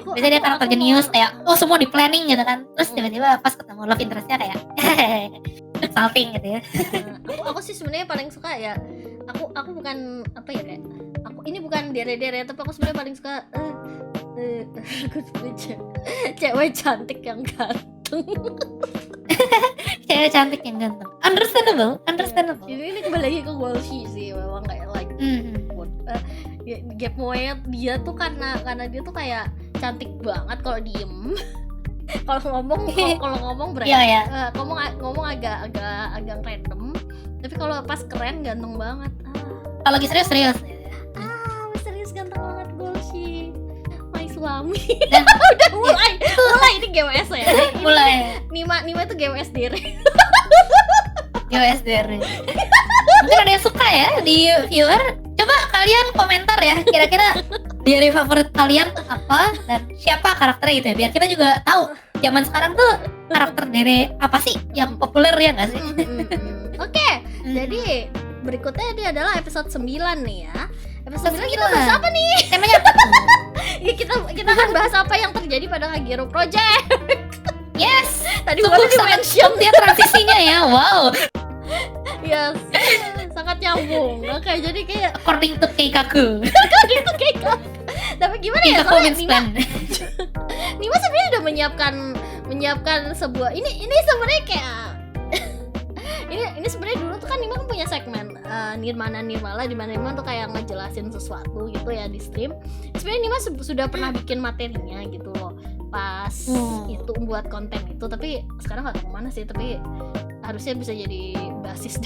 Biasanya dia karakter jenius kayak semua di planning gitu kan. Terus tiba-tiba pas ketemu love interest-nya kayak salting gitu ya. Aku sih sebenarnya paling suka ya. Aku bukan apa ya kayak ini bukan dere tapi aku sebenarnya paling suka aku sebenarnya cewek cantik yang ganteng. Cewek cantik yang ganteng. Understandable. Ini kembali lagi ke Walshi sih, memang kayak Gapmoe dia tuh karena dia tuh kayak cantik banget kalau diem. Kalau ngomong berarti ngomong agak random. Tapi kalau pas keren ganteng banget. Kalau lagi serius. Serius ganteng banget Golshi. My suami. Dan udah mulai ini GWS ya. Mulai. Nima itu GWS diri. GWS diri. Mungkin ada yang suka ya di viewer. Coba kalian komentar ya kira-kira diary favorit kalian apa dan siapa karakternya gitu ya, biar kita juga tahu zaman sekarang tuh karakter dere apa sih yang populer ya nggak sih? Oke. Jadi berikutnya ini adalah episode 9 nih ya. Episode 9 kita bahas apa nih? Temanya apa tuh? Ya kita akan bahas apa yang terjadi pada Kagero Project. Yes. Tadi baru di-mention dia transisinya ya. Wow. Yes, sangat nyambung. Oke, jadi kayak According to Keikaku. tapi gimana ya? Kita Soalnya comment span. Nima sebenarnya udah menyiapkan sebuah ini sebenarnya kayak ini sebenarnya dulu tuh kan Nima kan punya segmen Nirmana Nirmala di mana Nima tuh kayak ngejelasin sesuatu gitu ya di stream. Sebenarnya Nima sudah pernah bikin materinya gitu loh pas itu buat konten itu, tapi sekarang nggak tahu kemana sih, tapi harusnya bisa jadi basis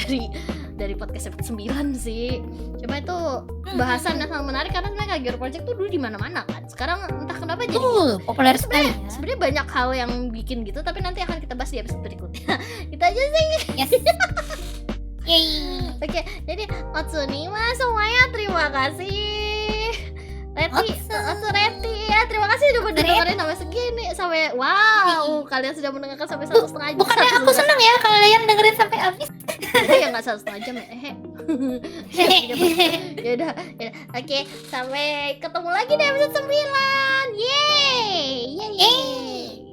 dari podcast episode 9 sih. Cuma itu bahasan yang sangat menarik karena sebenarnya Kagero Project tuh dulu di mana-mana kan. Sekarang entah kenapa jadi Populer sekali ya. sebenarnya banyak hal yang bikin gitu, tapi nanti akan kita bahas di episode berikutnya. Itu aja sih. Yes. Yeay. Oke, jadi Otsunima semuanya terima kasih. Reti ya, terima kasih udah mendengarkan sampai segini, sampai wow, kalian sudah mendengarkan sampai 1,5 jam. Bukannya aku seneng ya kalian dengerin sampai habis. Ya nggak 1,5 jam ya. Ya udah. Oke, sampai ketemu lagi di episode 9. Yeay.